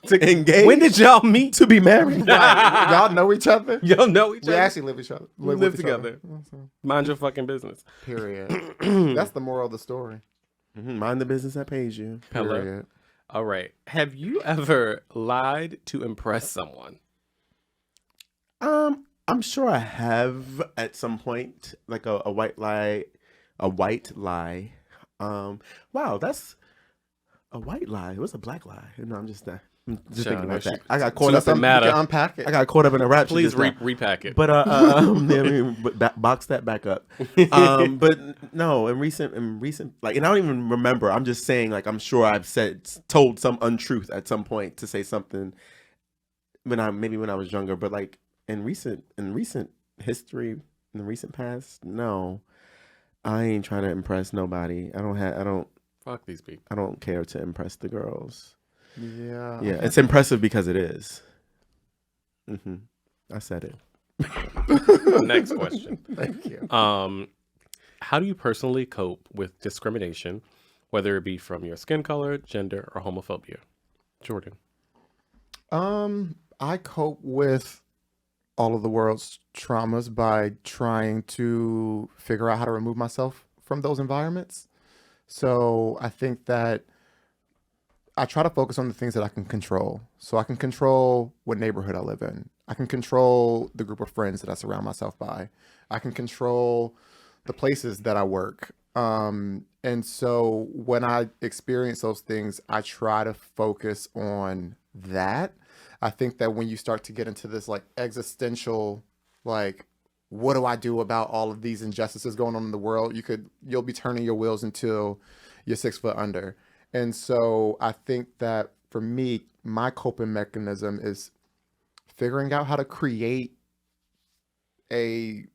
to engage. When did y'all meet? To be married? Y'all know each other? Y'all know each other? We actually live each other. We live with each together. other. Mind your fucking business. Period. That's the moral of the story. Mind the business that pays you. Hello. Period. All right. Have you ever lied to impress someone? I'm sure I have at some point, like a white lie. Wow, that's a white lie. It was a black lie. No, I'm just thinking about that. I got caught up in You can unpack it. I got caught up in a rap. Please repack it. But box that back up. But no, in recent, like, and I don't even remember. I'm just saying, like, I'm sure I've told some untruth at some point to say something when I was younger. But like in recent history, in the recent past, no, I ain't trying to impress nobody. I don't. Fuck these people. I don't care to impress the girls. Yeah. Yeah, it's impressive because it is. I said it. Next question. Thank you. How do you personally cope with discrimination, whether it be from your skin color, gender, or homophobia? Jordan. I cope with all of the world's traumas by trying to figure out how to remove myself from those environments. So I think that I try to focus on the things that I can control. So I can control what neighborhood I live in. I can control the group of friends that I surround myself by. I can control the places that I work. And so when I experience those things, I try to focus on that. I think that when you start to get into this like existential, like, what do I do about all of these injustices going on in the world? You'll be turning your wheels until you're 6 foot under. And so I think that for me, my coping mechanism is figuring out how to create a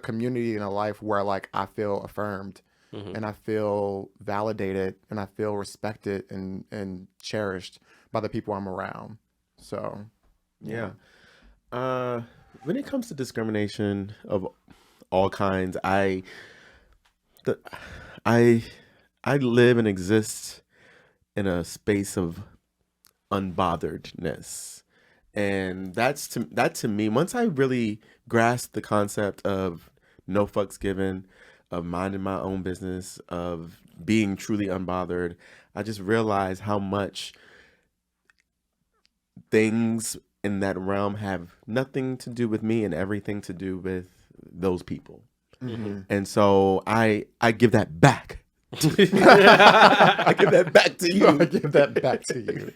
community and a life where like I feel affirmed and I feel validated and I feel respected and cherished by the people I'm around. So, yeah. When it comes to discrimination of all kinds, I live and exist in a space of unbotheredness. And that to me, once I really grasped the concept of no fucks given, of minding my own business, of being truly unbothered, I just realized how much things in that realm have nothing to do with me and everything to do with those people. And so I give that back. I give that back to you. I give that back to you.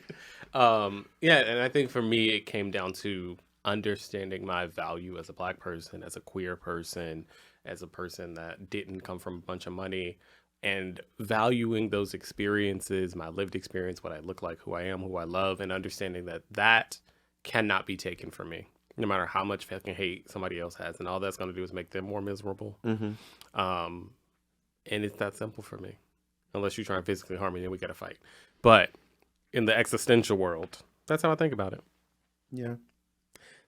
Yeah, and I think for me, it came down to understanding my value as a Black person, as a queer person, as a person that didn't come from a bunch of money. and valuing those experiences, my lived experience, what I look like, who I am, who I love, and understanding that that cannot be taken from me, no matter how much fucking hate somebody else has, and all that's going to do is make them more miserable. And it's that simple for me. Unless you try and physically harm me, then we got to fight. But in the existential world, that's how I think about it. Yeah.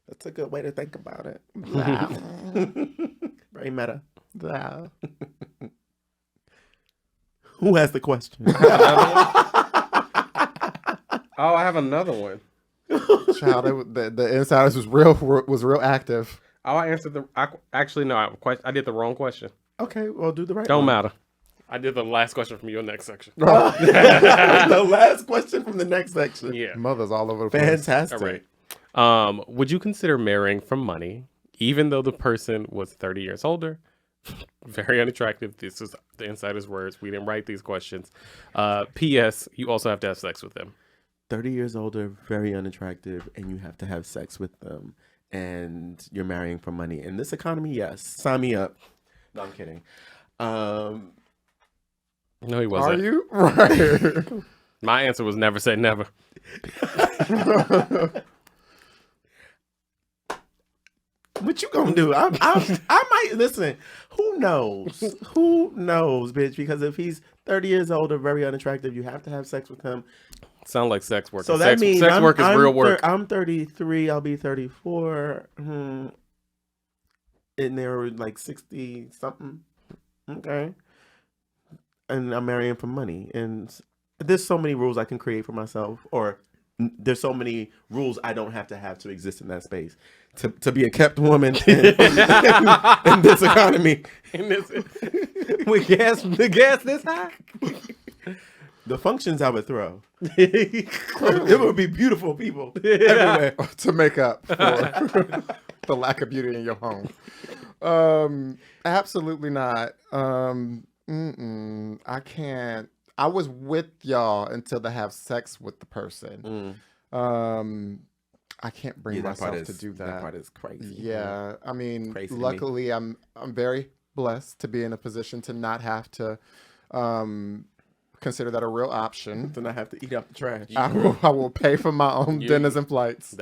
That's a good way to think about it. Wow. Very meta. Wow. Who has the question? Oh, I have another one. Child, the insiders was real active. Oh, I answered actually, no, I did the wrong question. Okay, well, do the right Don't one. matter. I did the last question from your next section. The last question from the next section. Yeah. Mothers all over the place. Fantastic. All right. Would you consider marrying from money, even though the person was 30 years older? Very unattractive. This is the insider's words. We didn't write these questions. P.S. You also have to have sex with them. 30 years older, very unattractive, and you have to have sex with them, and you're marrying for money. In this economy, yes. Sign me up. No, I'm kidding. No, he wasn't. Are you? Right. My answer was never say never. What you gonna do? I might listen. Who knows? Who knows, bitch? Because if he's 30 years older, very unattractive, you have to have sex with him. Sound like sex work. So that means sex work is real work. I'm 33. I'll be 34. And they were like 60 something. Okay. And I'm marrying for money. And there's so many rules I can create for myself, or there's so many rules I don't have to exist in that space to be a kept woman in this economy. With the gas this high. The functions I would throw. It would be beautiful people everywhere To make up for the lack of beauty in your home. Absolutely not. I can't. I was with y'all until they have sex with the person. I can't bring myself to do that. That part is crazy. Yeah, I mean, Crazy to me. luckily, I'm very blessed to be in a position to not have to consider that a real option. Then I have to eat out the trash. I will pay for my own dinners and flights.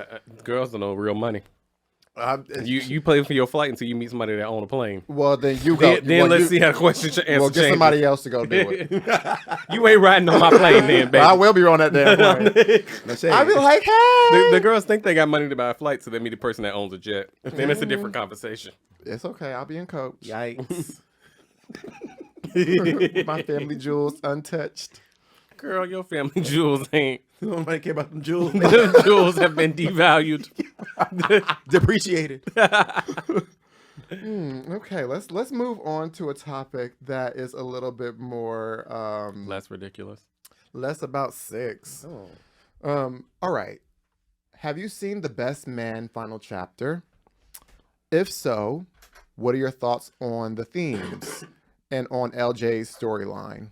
Girls don't know real money. You pay for your flight until you meet somebody that own a plane. Well, then you go. Then let's see how the question answer Well, get changes. somebody else to go do it. You ain't riding on my plane then, baby. I will be on that damn plane. I'll be like, hey. The girls think they got money to buy a flight, so they meet the person that owns a jet. Then it's a different conversation. It's okay. I'll be in coach. Yikes. My family jewels untouched. Girl, your family jewels ain't. Nobody care about them jewels. Them jewels have been devalued. Depreciated. Okay, let's move on to a topic that is a little bit more Less ridiculous. less about sex. Oh. All right. Have you seen The Best Man final chapter? If so, what are your thoughts on the themes and on LJ's storyline?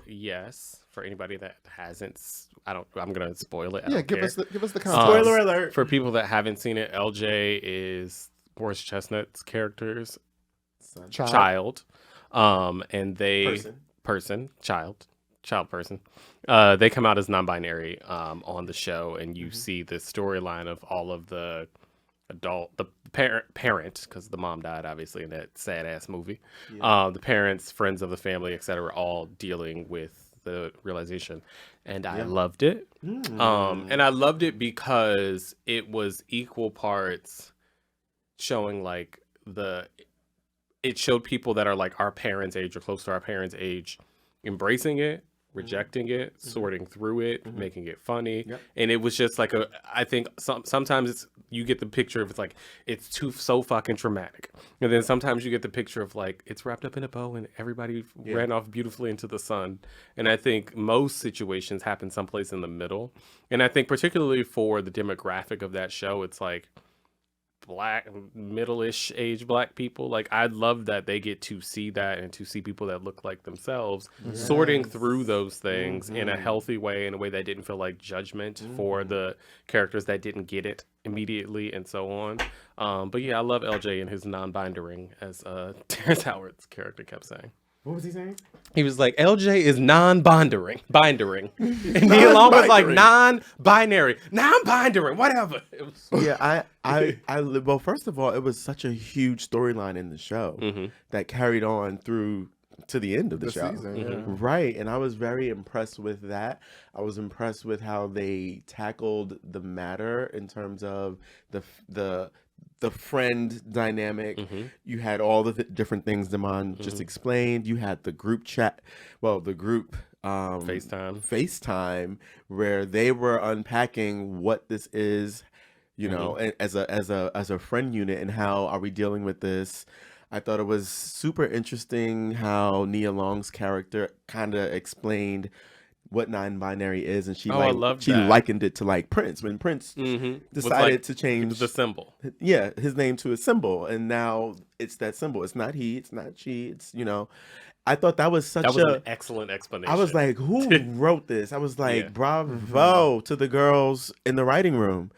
Yes. For anybody that hasn't, I'm gonna spoil it. I Yeah, don't give care. us the context. Spoiler alert. For people that haven't seen it, LJ is Morris Chestnut's character's child. And they child person. They come out as non-binary on the show, and you see the storyline of all of the parent, because the mom died obviously in that sad ass movie. The parents, friends of the family, etc., all dealing with the realization, and I loved it. And I loved it because it was equal parts showing like it showed people that are like our parents' age or close to our parents' age embracing it, rejecting it, sorting through it, making it funny. And it was just like I think sometimes you get the picture of it's so fucking traumatic. And then sometimes you get the picture of like it's wrapped up in a bow and everybody ran off beautifully into the sun. And I think most situations happen someplace in the middle. And I think particularly for the demographic of that show, it's like Black, middle-ish age Black people. Like, I love that they get to see that and to see people that look like themselves sorting through those things in a healthy way, in a way that didn't feel like judgment for the characters that didn't get it immediately and so on. But yeah, I love LJ and his non-bindering, as Terrence Howard's character kept saying. What was he saying? He was like, LJ is non-bindering. And Nia Long was like, non-binary. Non-bindering, whatever. It was Yeah, well, first of all, it was such a huge storyline in the show that carried on through to the end of the show. Season, yeah. Right. And I was very impressed with that. I was impressed with how they tackled the matter in terms of the friend dynamic. You had all the different things Damon just explained. You had the group chat, the group FaceTime where they were unpacking what this is, you know, as a friend unit, and how are we dealing with this. I thought it was super interesting how Nia Long's character kind of explained what non-binary is, and she likened it to like Prince when Prince decided to change the symbol. Yeah, his name to a symbol, and now it's that symbol. It's not he, it's not she. It's, you know, I thought that was an excellent explanation. I was like, who wrote this? I was like, bravo to the girls in the writing room,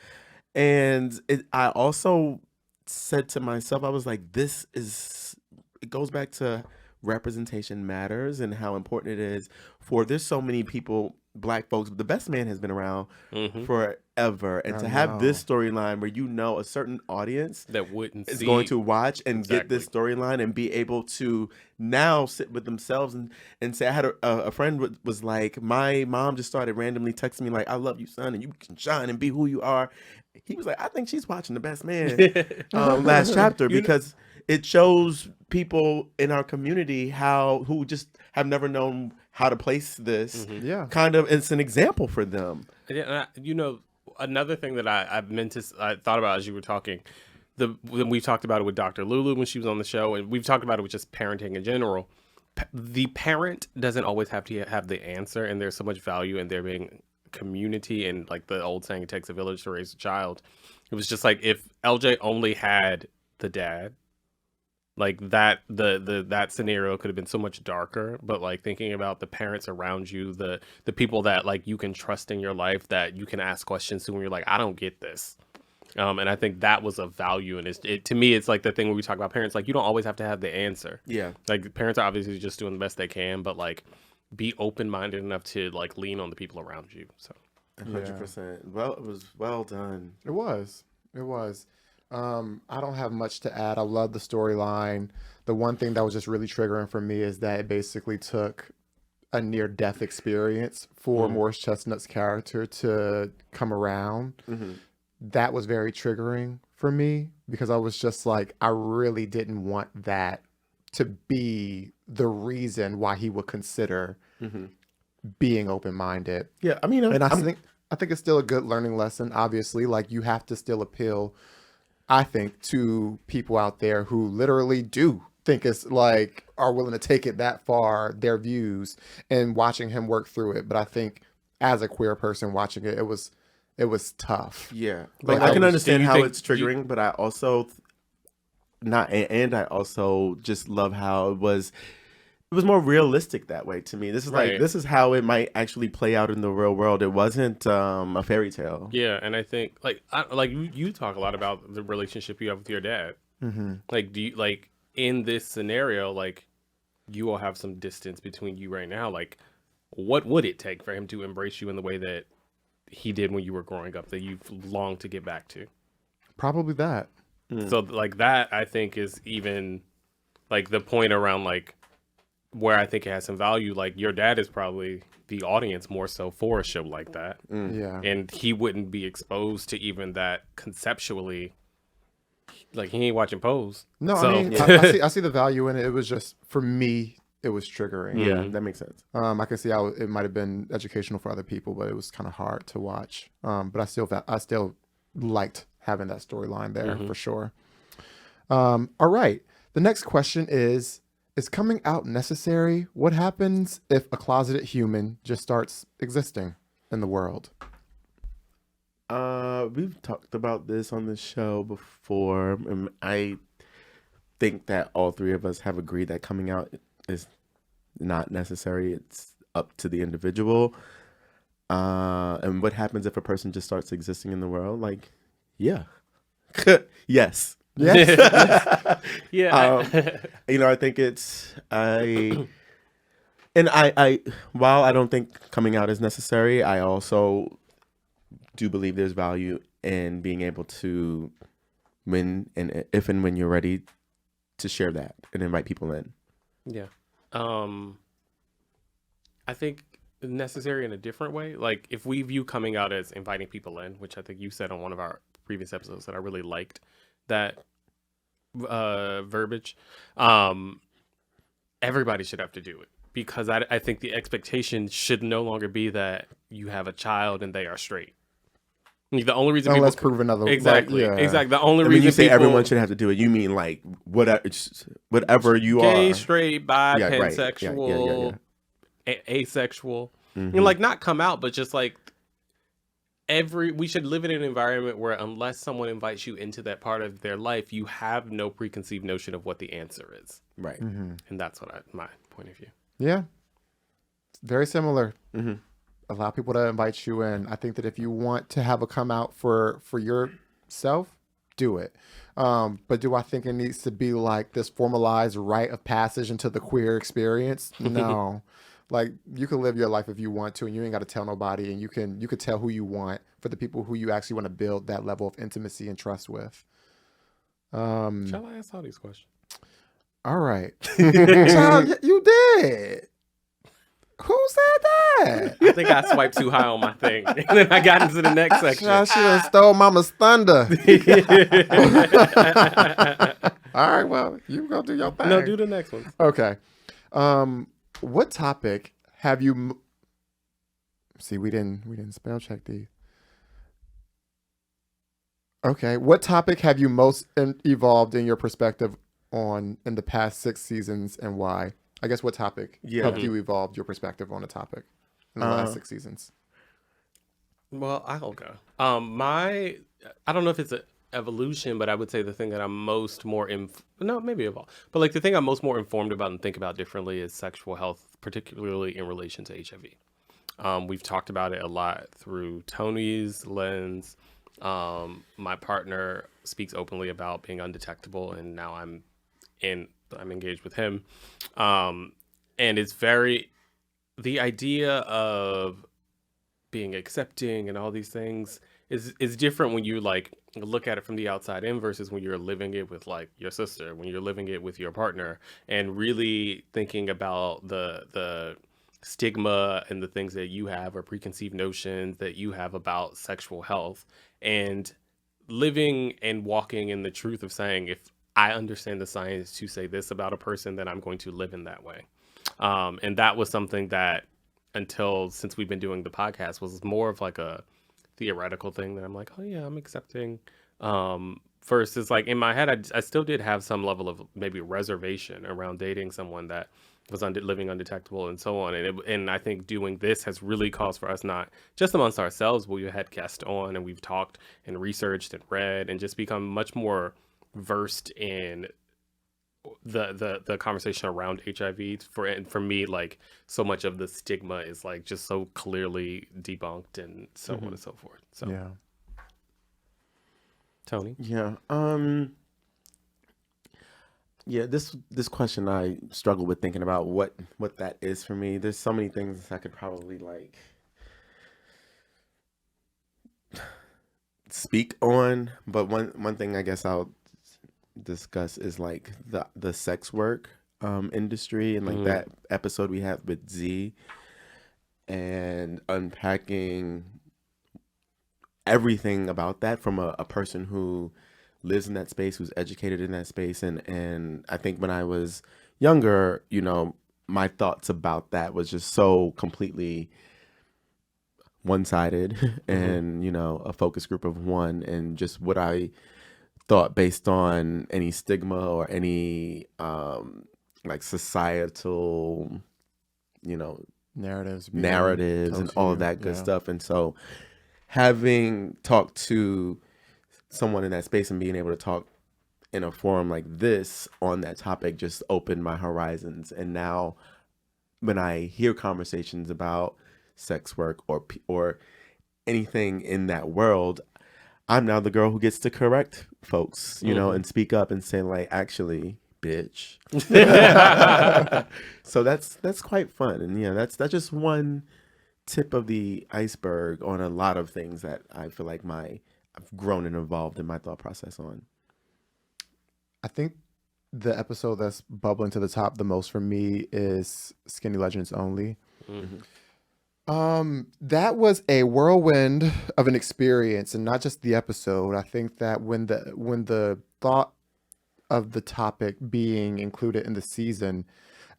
and I also said to myself, I was like, it goes back to representation matters and how important it is for there's so many people, black folks, but the best man has been around forever, and to have this storyline where, you know, a certain audience that wouldn't is going to watch and get this storyline and be able to now sit with themselves and say, I had a friend was like, my mom just started randomly texting me like, I love you, son, and you can shine and be who you are. He was like, I think she's watching The Best Man last chapter, because it shows people in our community who just have never known how to place this. Kind of, it's an example for them. Yeah, you know, another thing that I thought about as you were talking, when we talked about it with Dr. Lulu when she was on the show, and we've talked about it with just parenting in general. The parent doesn't always have to have the answer, and there's so much value in there being community, and like the old saying, it takes a village to raise a child. It was just like, if LJ only had the dad, like that that scenario could have been so much darker. But like thinking about the parents around you, the people that like you can trust in your life, that you can ask questions to when you're like, I don't get this. And I think that was a value, and to me, it's like the thing when we talk about parents, like you don't always have to have the answer. Yeah, like parents are obviously just doing the best they can, but like be open-minded enough to like lean on the people around you. So 100%. Well, it was well done. It was. I don't have much to add. I love the storyline. The one thing that was just really triggering for me is that it basically took a near-death experience for Morris Chestnut's character to come around. That was very triggering for me, because I was just like, I really didn't want that to be the reason why he would consider being open-minded. Yeah, I mean, and I think it's still a good learning lesson. Obviously, like, you have to still appeal, I think, to people out there who literally do think it's like, are willing to take it that far, their views, and watching him work through it. But I think as a queer person watching it, it was tough. Yeah, like, I can understand how it's triggering, but I also I also just love how it was more realistic that way to me. This is like, this is how it might actually play out in the real world. It wasn't a fairy tale. Yeah, and I think like you talk a lot about the relationship you have with your dad. Like, do you, like, in this scenario, like, you all have some distance between you right now. Like, what would it take for him to embrace you in the way that he did when you were growing up, that you've longed to get back to? Probably that. So like that, I think, is even like the point around like where I think it has some value. Like, your dad is probably the audience more so for a show like that. Yeah. And he wouldn't be exposed to even that conceptually. Like, he ain't watching Pose. No, so. I mean, I see the value in it. It was just, for me, it was triggering. Yeah, that makes sense. I can see how it might have been educational for other people, but it was kind of hard to watch. But I still liked having that storyline there for sure. All right. The next question is coming out necessary? What happens if a closeted human just starts existing in the world? We've talked about this on the show before, and I think that all three of us have agreed that coming out is not necessary. It's up to the individual. And what happens if a person just starts existing in the world? Like, yeah. Yes. Yes. Yeah. You know, I think it's And I while I don't think coming out is necessary, I also do believe there's value in being able to, when and if and when you're ready, to share that and invite people in. Yeah. I think necessary in a different way. Like if we view coming out as inviting people in, which I think you said on one of our previous episodes that I really liked that verbiage, everybody should have to do it, because I think the expectation should no longer be that you have a child and they are straight. The only reason Unless people proven other, exactly like, yeah. exactly the only I reason mean, you say people, everyone should have to do it. You mean like whatever you gay, are. straight, bi, Yeah, right. pansexual, asexual, Mhm. like not come out, but just like we should live in an environment where unless someone invites you into that part of their life, you have no preconceived notion of what the answer is. Right. Mm-hmm. And that's my point of view. Yeah. Very similar. Mm-hmm. Allow people to invite you in. I think that if you want to have a come out for yourself, do it. But do I think it needs to be like this formalized rite of passage into the queer experience? No. Like you can live your life if you want to, and you ain't got to tell nobody, and you could tell who you want for the people who you actually want to build that level of intimacy and trust with. Shall I ask all these questions? All right. Child, you did. Who said that? I think I swiped too high on my thing, and then I got into the next section. Child, she done stole Mama's thunder. All right, well, you go do your thing. No, do the next one. Okay. What topic have you? See, we didn't spell check these. Okay, what topic have you most evolved in your perspective on in the past 6 seasons, and why? I guess what topic helped you evolve your perspective on a topic in the last 6 seasons? Well, I'll go. I don't know if it's an evolution, but I would say the thing that I'm most more maybe evolve, but like the thing I'm most more informed about and think about differently is sexual health, particularly in relation to HIV. We've talked about it a lot through Tony's lens. My partner speaks openly about being undetectable, and now I'm engaged with him. And it's the idea of being accepting and all these things is different when you like look at it from the outside in versus when you're living it with like your sister, when you're living it with your partner, and really thinking about the stigma and the things that you have or preconceived notions that you have about sexual health, and living and walking in the truth of saying, if I understand the science to say this about a person, then I'm going to live in that way. And that was something that since we've been doing the podcast was more of like a theoretical thing that I'm like, oh yeah, I'm accepting. Versus like in my head, I still did have some level of maybe reservation around dating someone that was living undetectable and so on. And I think doing this has really caused for us, not just amongst ourselves, but we had guests on and we've talked and researched and read and just become much more versed in the conversation around HIV. For me, like so much of the stigma is like just so clearly debunked and so on and so forth. So Yeah. Tony. Yeah. Yeah, this question I struggle with thinking about what that is for me. There's so many things I could probably like speak on, but one thing I guess I'll discuss is like the sex work industry and like that episode we had with Z, and unpacking everything about that from a person who lives in that space, who's educated in that space. And I think when I was younger, you know, my thoughts about that was just so completely one-sided and, you know, a focus group of one, and just what I thought based on any stigma or any like societal, you know, Narratives and all of that good stuff. And so having talked to someone in that space and being able to talk in a forum like this on that topic just opened my horizons. And now when I hear conversations about sex work or anything in that world, I'm now the girl who gets to correct folks, you know, and speak up and say like, actually, bitch. So that's quite fun. And yeah, that's just one tip of the iceberg on a lot of things that I feel like I've grown and evolved in my thought process on. I think the episode that's bubbling to the top the most for me is Skinny Legends Only. That was a whirlwind of an experience, and not just the episode. I think that when the thought of the topic being included in the season,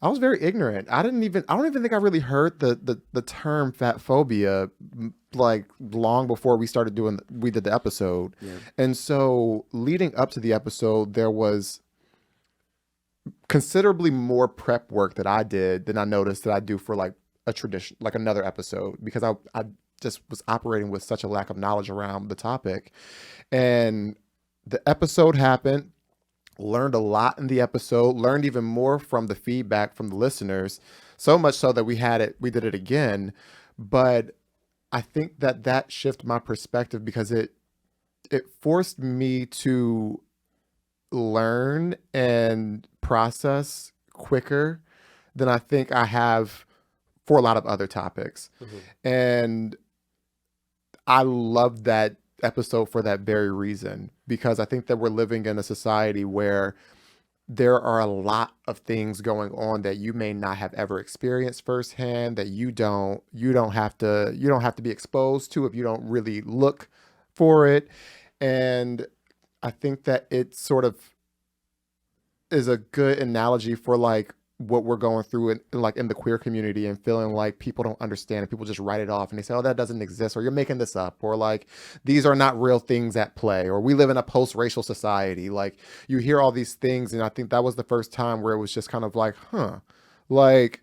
I was very ignorant. I don't even think I really heard the term fat phobia like long before we did the episode. Yeah. And so leading up to the episode, there was considerably more prep work that I did than I noticed that I do for like a tradition, like another episode, because I just was operating with such a lack of knowledge around the topic. And the episode happened, learned a lot in the episode, learned even more from the feedback from the listeners, so much so that we did it again. But I think that shifted my perspective because it forced me to learn and process quicker than I think I have for a lot of other topics. And I love that episode for that very reason, because I think that we're living in a society where there are a lot of things going on that you may not have ever experienced firsthand, that you don't have to be exposed to if you don't really look for it. And I think that it sort of is a good analogy for like what we're going through in the queer community, and feeling like people don't understand and people just write it off and they say, oh, that doesn't exist, or you're making this up, or like these are not real things at play, or we live in a post-racial society. Like you hear all these things, and I think that was the first time where it was just kind of like, like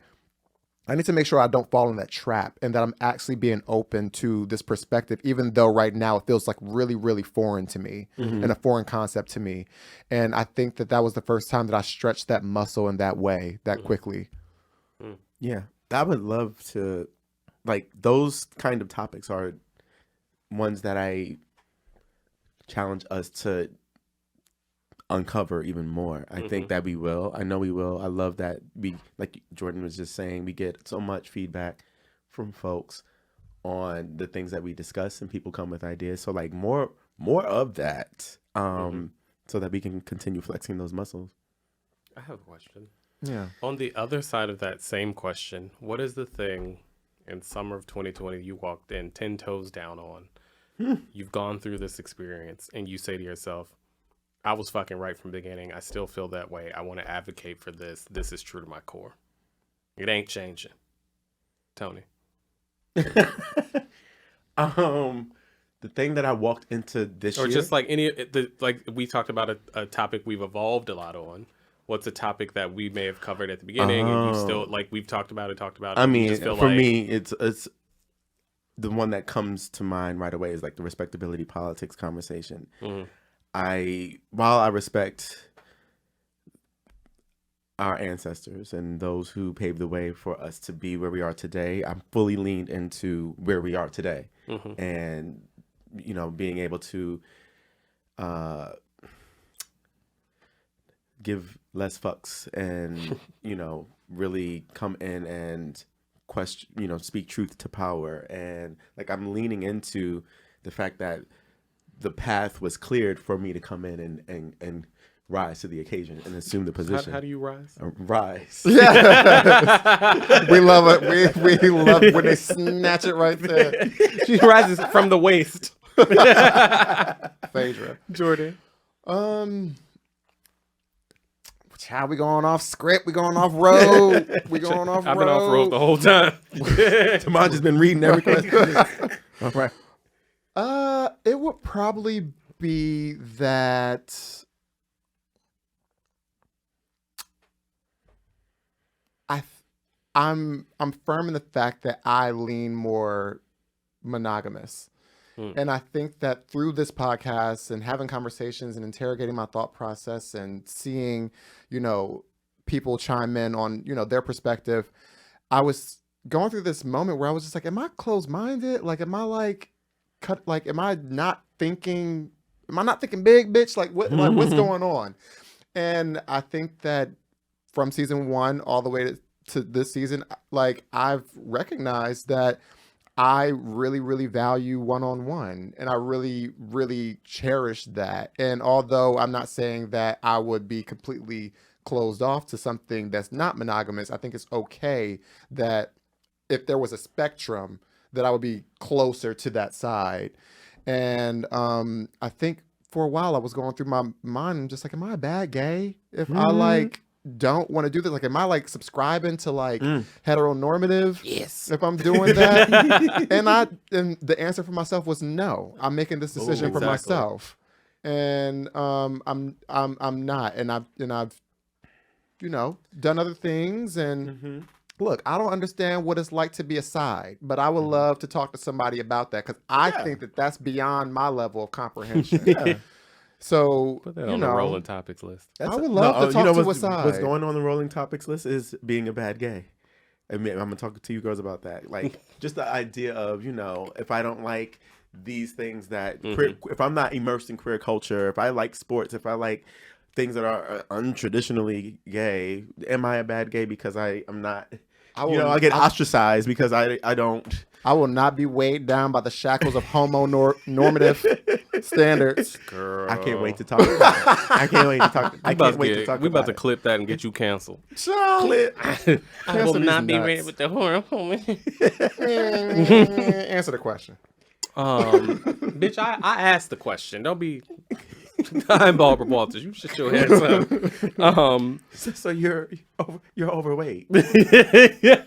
I need to make sure I don't fall in that trap, and that I'm actually being open to this perspective, even though right now it feels like really, really foreign to me and a foreign concept to me. And I think that was the first time that I stretched that muscle in that way, that quickly. Yeah, I would love to, like, those kind of topics are ones that I challenge us to uncover even more. I think that we will. I know we will. I love that we, like Jordan was just saying, we get so much feedback from folks on the things that we discuss, and people come with ideas. So like more of that, so that we can continue flexing those muscles. I have a question. Yeah. On the other side of that same question, what is the thing in summer of 2020 you walked in 10 toes down on? You've gone through this experience and you say to yourself, I was fucking right from the beginning. I still feel that way. I want to advocate for this. This is true to my core. It ain't changing. Tony. The thing that I walked into this year, Or just like like we talked about a topic we've evolved a lot on. What's a topic that we may have covered at the beginning and you still, like, we've talked about it. I mean, for me, it's the one that comes to mind right away is like the respectability politics conversation. While I respect our ancestors and those who paved the way for us to be where we are today, I'm fully leaned into where we are today. And, you know, being able to give less fucks and, you know, really come in and question, you know, speak truth to power. And like, I'm leaning into the fact that the path was cleared for me to come in and rise to the occasion and assume the position. How do you rise? Rise. Yeah. We love it. We love when they snatch it right there. She rises from the waist. Phaedra. Jordan. How we going off script? We going off road. We going off road. I've been off road the whole time. Tamaj has been reading every question. All right. It would probably be that I'm firm in the fact that I lean more monogamous. And I think that through this podcast and having conversations and interrogating my thought process and seeing, you know, people chime in on, you know, their perspective, I was going through this moment where I was just like, am I closed-minded? Like, am I like, am I not thinking big, bitch? Like, what, like, what's going on? And I think that from season 1 all the way to this season, like I've recognized that I really, really value one-on-one, and I really, really cherish that. And although I'm not saying that I would be completely closed off to something that's not monogamous, I think it's okay that if there was a spectrum, that I would be closer to that side. And I think for a while I was going through my mind, just like, am I a bad gay if I like don't want to do this? Like, am I like subscribing to like heteronormative? Yes. If I'm doing that, and the answer for myself was no. I'm making this decision for exactly. myself, and I'm not, and I've done other things, and look, I don't understand what it's like to be a side, but I would love to talk to somebody about that because I think that that's beyond my level of comprehension. So, Put that on the rolling topics list. I would love to talk to a side. What's going on the rolling topics list is being a bad gay. I mean, I'm gonna talk to you girls about that. Like, just the idea of, if I don't like these things that if I'm not immersed in queer culture, if I like sports, if I like things that are untraditionally gay, am I a bad gay because I'm not? I get ostracized because I don't. I will not be weighed down by the shackles of normative standards. Girl. I can't wait to talk about it. I can't wait to talk. I can't wait to talk. We about to clip that and get you canceled. Clip. I will not be ready with the hormone. Answer the question. Bitch, I asked the question. Don't be. I'm Barbara Walters. You shut your head up. So you're overweight.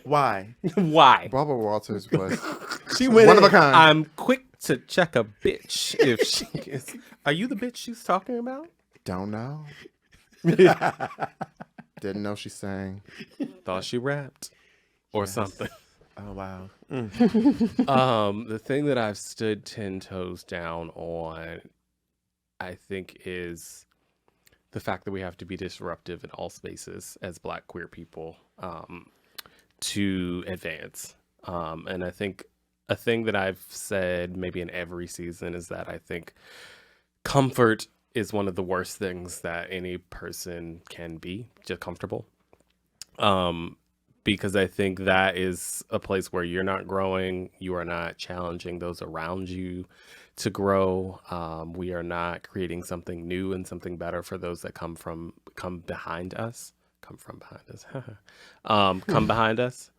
Why? Why? Barbara Walters was She went one of a kind. I'm quick to check a bitch if she is. Are you the bitch she's talking about? Don't know. Didn't know she sang. Thought she rapped or something. Oh wow. The thing that I've stood 10 toes down on, I think, is the fact that we have to be disruptive in all spaces as Black queer people to advance. And I think a thing that I've said maybe in every season is that I think comfort is one of the worst things that any person can be, just comfortable. Because I think that is a place where you're not growing, you are not challenging those around you to grow. We are not creating something new and something better for those that come behind us. Come behind us.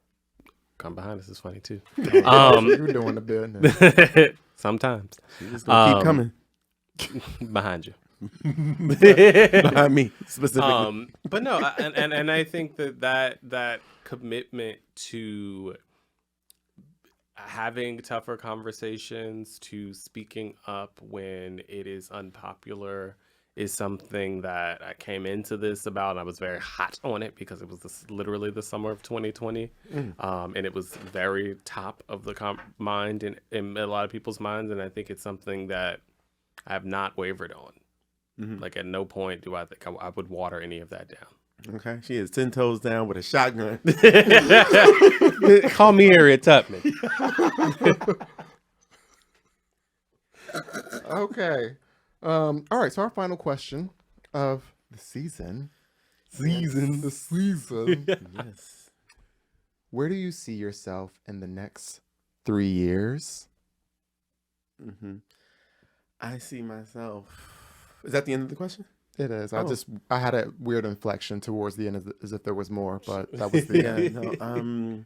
Come behind us is funny too. You're doing the business. Sometimes. You just gonna keep coming behind you. behind me specifically. But no, and I think that commitment to having tougher conversations, to speaking up when it is unpopular, is something that I came into this about. And I was very hot on it because it was literally the summer of 2020. And it was very top of the mind in a lot of people's minds. And I think it's something that I have not wavered on. Like, at no point do I think I would water any of that down. Okay, she is 10 toes down with a shotgun. Call me Harriet Tubman. Okay. All right. So our final question of the season. The season. Yes. Where do you see yourself in the next 3 years? I see myself. Is that the end of the question? It is. Oh. I had a weird inflection towards the end as if there was more, but that was the end. No.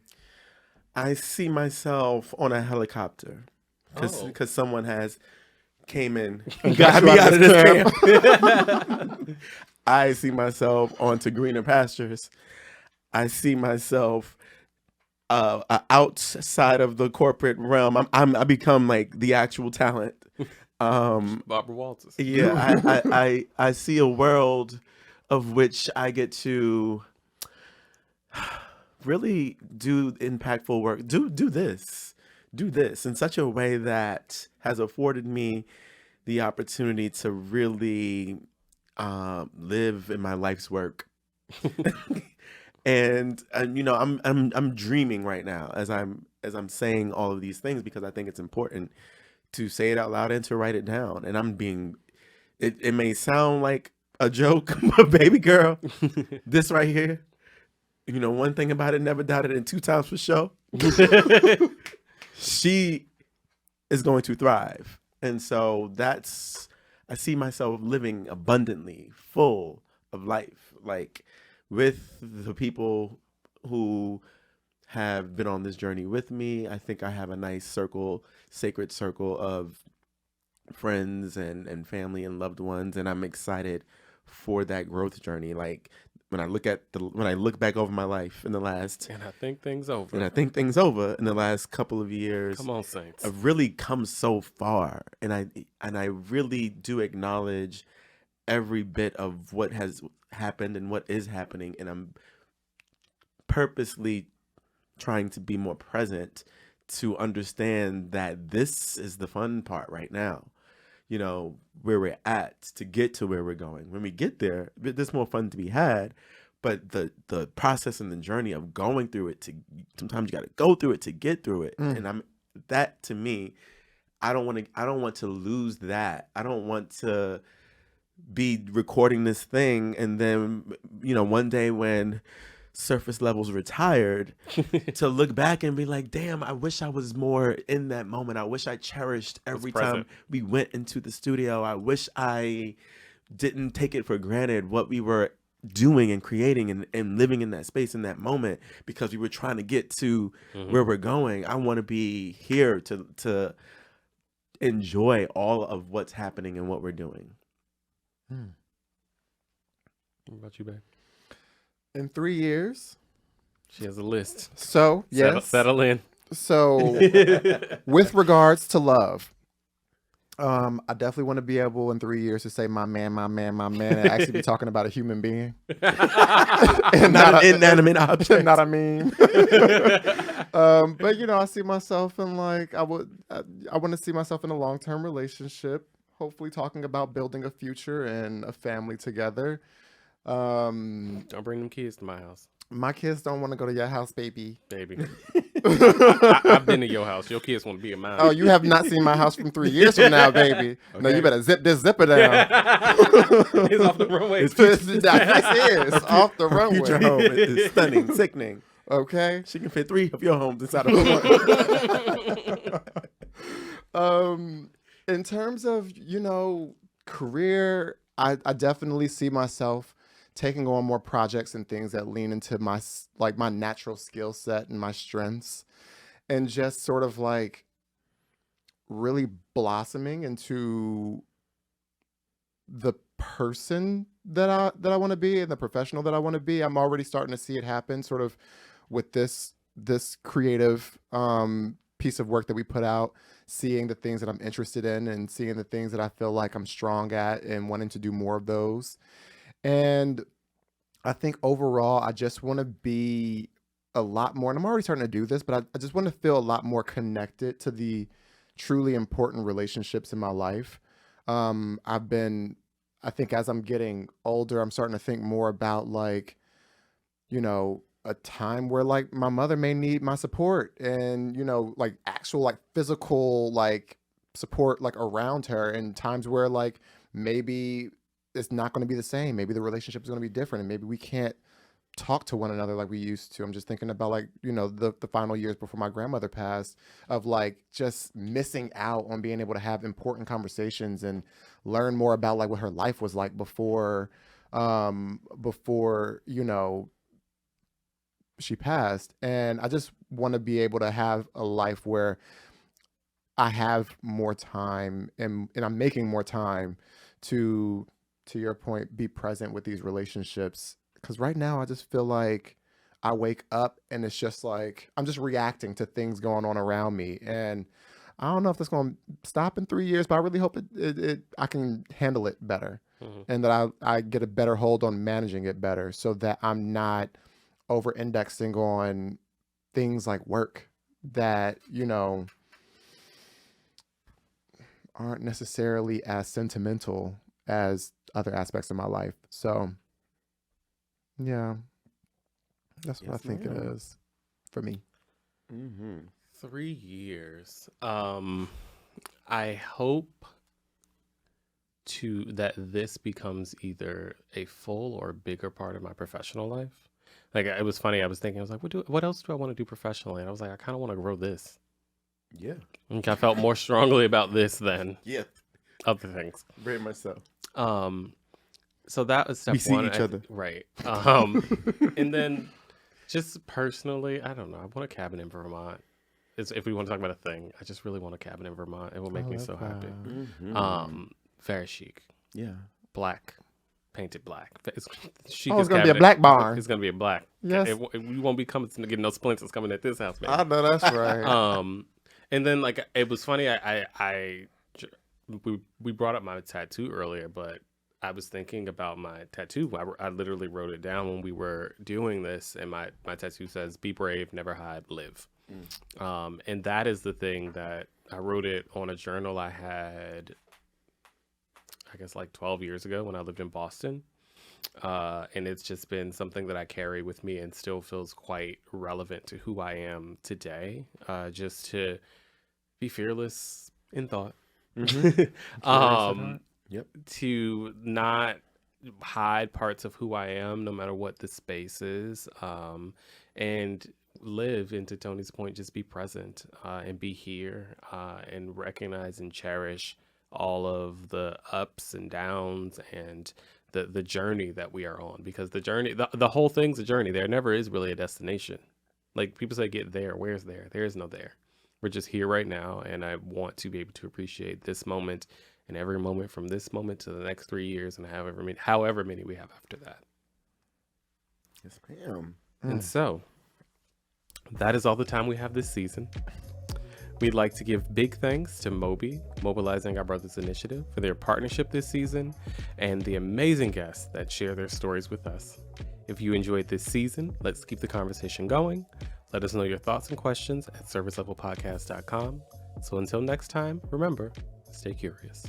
I see myself on a helicopter because someone has came in and got me out of this camp. I see myself onto greener pastures. I see myself outside of the corporate realm. I become like the actual talent. Barbara Walters. Yeah, I see a world of which I get to really do impactful work. Do this in such a way that has afforded me the opportunity to really live in my life's work. And I'm dreaming right now as I'm saying all of these things, because I think it's important to say it out loud and to write it down. And it may sound like a joke, but baby girl, this right here, you know, one thing about it, never doubted it, and 2 times for sure. She is going to thrive. And so I see myself living abundantly, full of life, like with the people who have been on this journey with me. I think I have a nice circle, sacred circle of friends and family and loved ones. And I'm excited for that growth journey. Like when I look back over my life in the last, And I think things over. and I think things over in the last couple of years, Come on, Saints. I've really come so far, and I really do acknowledge every bit of what has happened and what is happening, and I'm purposely trying to be more present to understand that this is the fun part right now. You know, where we're at to get to where we're going. When we get there, there's more fun to be had. But the process and the journey of going through it, sometimes you got to go through it to get through it. And that to me, I don't want to lose that. I don't want to be recording this thing and then, you know, one day when Surface Level's retired, to look back and be like, damn, I wish I was more in that moment. I wish I cherished every time we went into the studio. I wish I didn't take it for granted what we were doing and creating and living in that space in that moment, because we were trying to get to where we're going. I want to be here to enjoy all of what's happening and what we're doing. What about you, babe? In 3 years. She has a list. So, yes. Settle in. So, with regards to love, I definitely want to be able in 3 years to say my man, and actually be talking about a human being. And not an inanimate object. Not a meme. But, you know, I see myself in like, I want to see myself in a long-term relationship, hopefully talking about building a future and a family together. Don't bring them kids to my house. My kids don't want to go to your house, baby. I've been to your house. Your kids want to be at mine. Oh, you have not seen my house from 3 years from now, baby. Okay. No, you better zip this zipper down. It's off the runway. This is off the runway. Future home is stunning, sickening. Okay. She can fit 3 of your homes inside of one. In terms of, you know, career, I definitely see myself taking on more projects and things that lean into my natural skill set and my strengths, and just sort of like really blossoming into the person that I want to be and the professional that I want to be. I'm already starting to see it happen sort of with this creative piece of work that we put out, seeing the things that I'm interested in and seeing the things that I feel like I'm strong at and wanting to do more of those. And I think overall, I just want to be a lot more, and I'm already starting to do this, but I just want to feel a lot more connected to the truly important relationships in my life. I think as I'm getting older, I'm starting to think more about like, you know, a time where like my mother may need my support and, you know, like actual like physical like support like around her, and times where like maybe it's not going to be the same. Maybe the relationship is going to be different, and maybe we can't talk to one another like we used to. I'm just thinking about like, you know, the final years before my grandmother passed, of like just missing out on being able to have important conversations and learn more about like what her life was like before, you know, she passed. And I just want to be able to have a life where I have more time and I'm making more time to your point, be present with these relationships. Because right now I just feel like I wake up and it's just like I'm just reacting to things going on around me, and I don't know if that's going to stop in 3 years, but I really hope I can handle it better, and that I get a better hold on managing it better, so that I'm not over-indexing on things like work that, you know, aren't necessarily as sentimental as other aspects of my life. So yeah, that's what I think it is for me. 3 years. I hope that this becomes either a full or bigger part of my professional life. Like, it was funny. I was thinking, I was like, what else do I want to do professionally? And I was like, I kind of want to grow this. Yeah. Like, I felt more strongly about this than Yeah. other things. Very much so. So that was step We see one. each other. Right. And then just personally, I don't know. I want a cabin in Vermont. If we want to talk about a thing, I just really want a cabin in Vermont. It will make me so happy. Mm-hmm. Very chic. Yeah. Black. Painted black. It's chic Oh, as it's gonna be a cabinet. black barn. It's gonna be a black. Yes. We won't be coming to get no splinters coming at this house, man. I know that's right. And then like it was funny. We brought up my tattoo earlier, but I was thinking about my tattoo. I literally wrote it down when we were doing this, and my tattoo says, "Be brave, never hide, live." And that is the thing that I wrote it on a journal I had, I guess, like 12 years ago when I lived in Boston. And it's just been something that I carry with me and still feels quite relevant to who I am today. Just to be fearless in thought. Yep. To not hide parts of who I am, no matter what the space is, and live, and to Tony's point, just be present and be here and recognize and cherish all of the ups and downs and the journey that we are on, because the journey, the whole thing's a journey. There never is really a destination. Like people say, get there. Where's there? There is no there. We're just here right now, and I want to be able to appreciate this moment and every moment from this moment to the next 3 years and however many we have after that. Yes, ma'am. And so that is all the time we have this season. We'd like to give big thanks to Moby, Mobilizing Our Brothers Initiative, for their partnership this season, and the amazing guests that share their stories with us. If you enjoyed this season, let's keep the conversation going. Let us know your thoughts and questions at servicelevelpodcast.com. So until next time, remember, stay curious.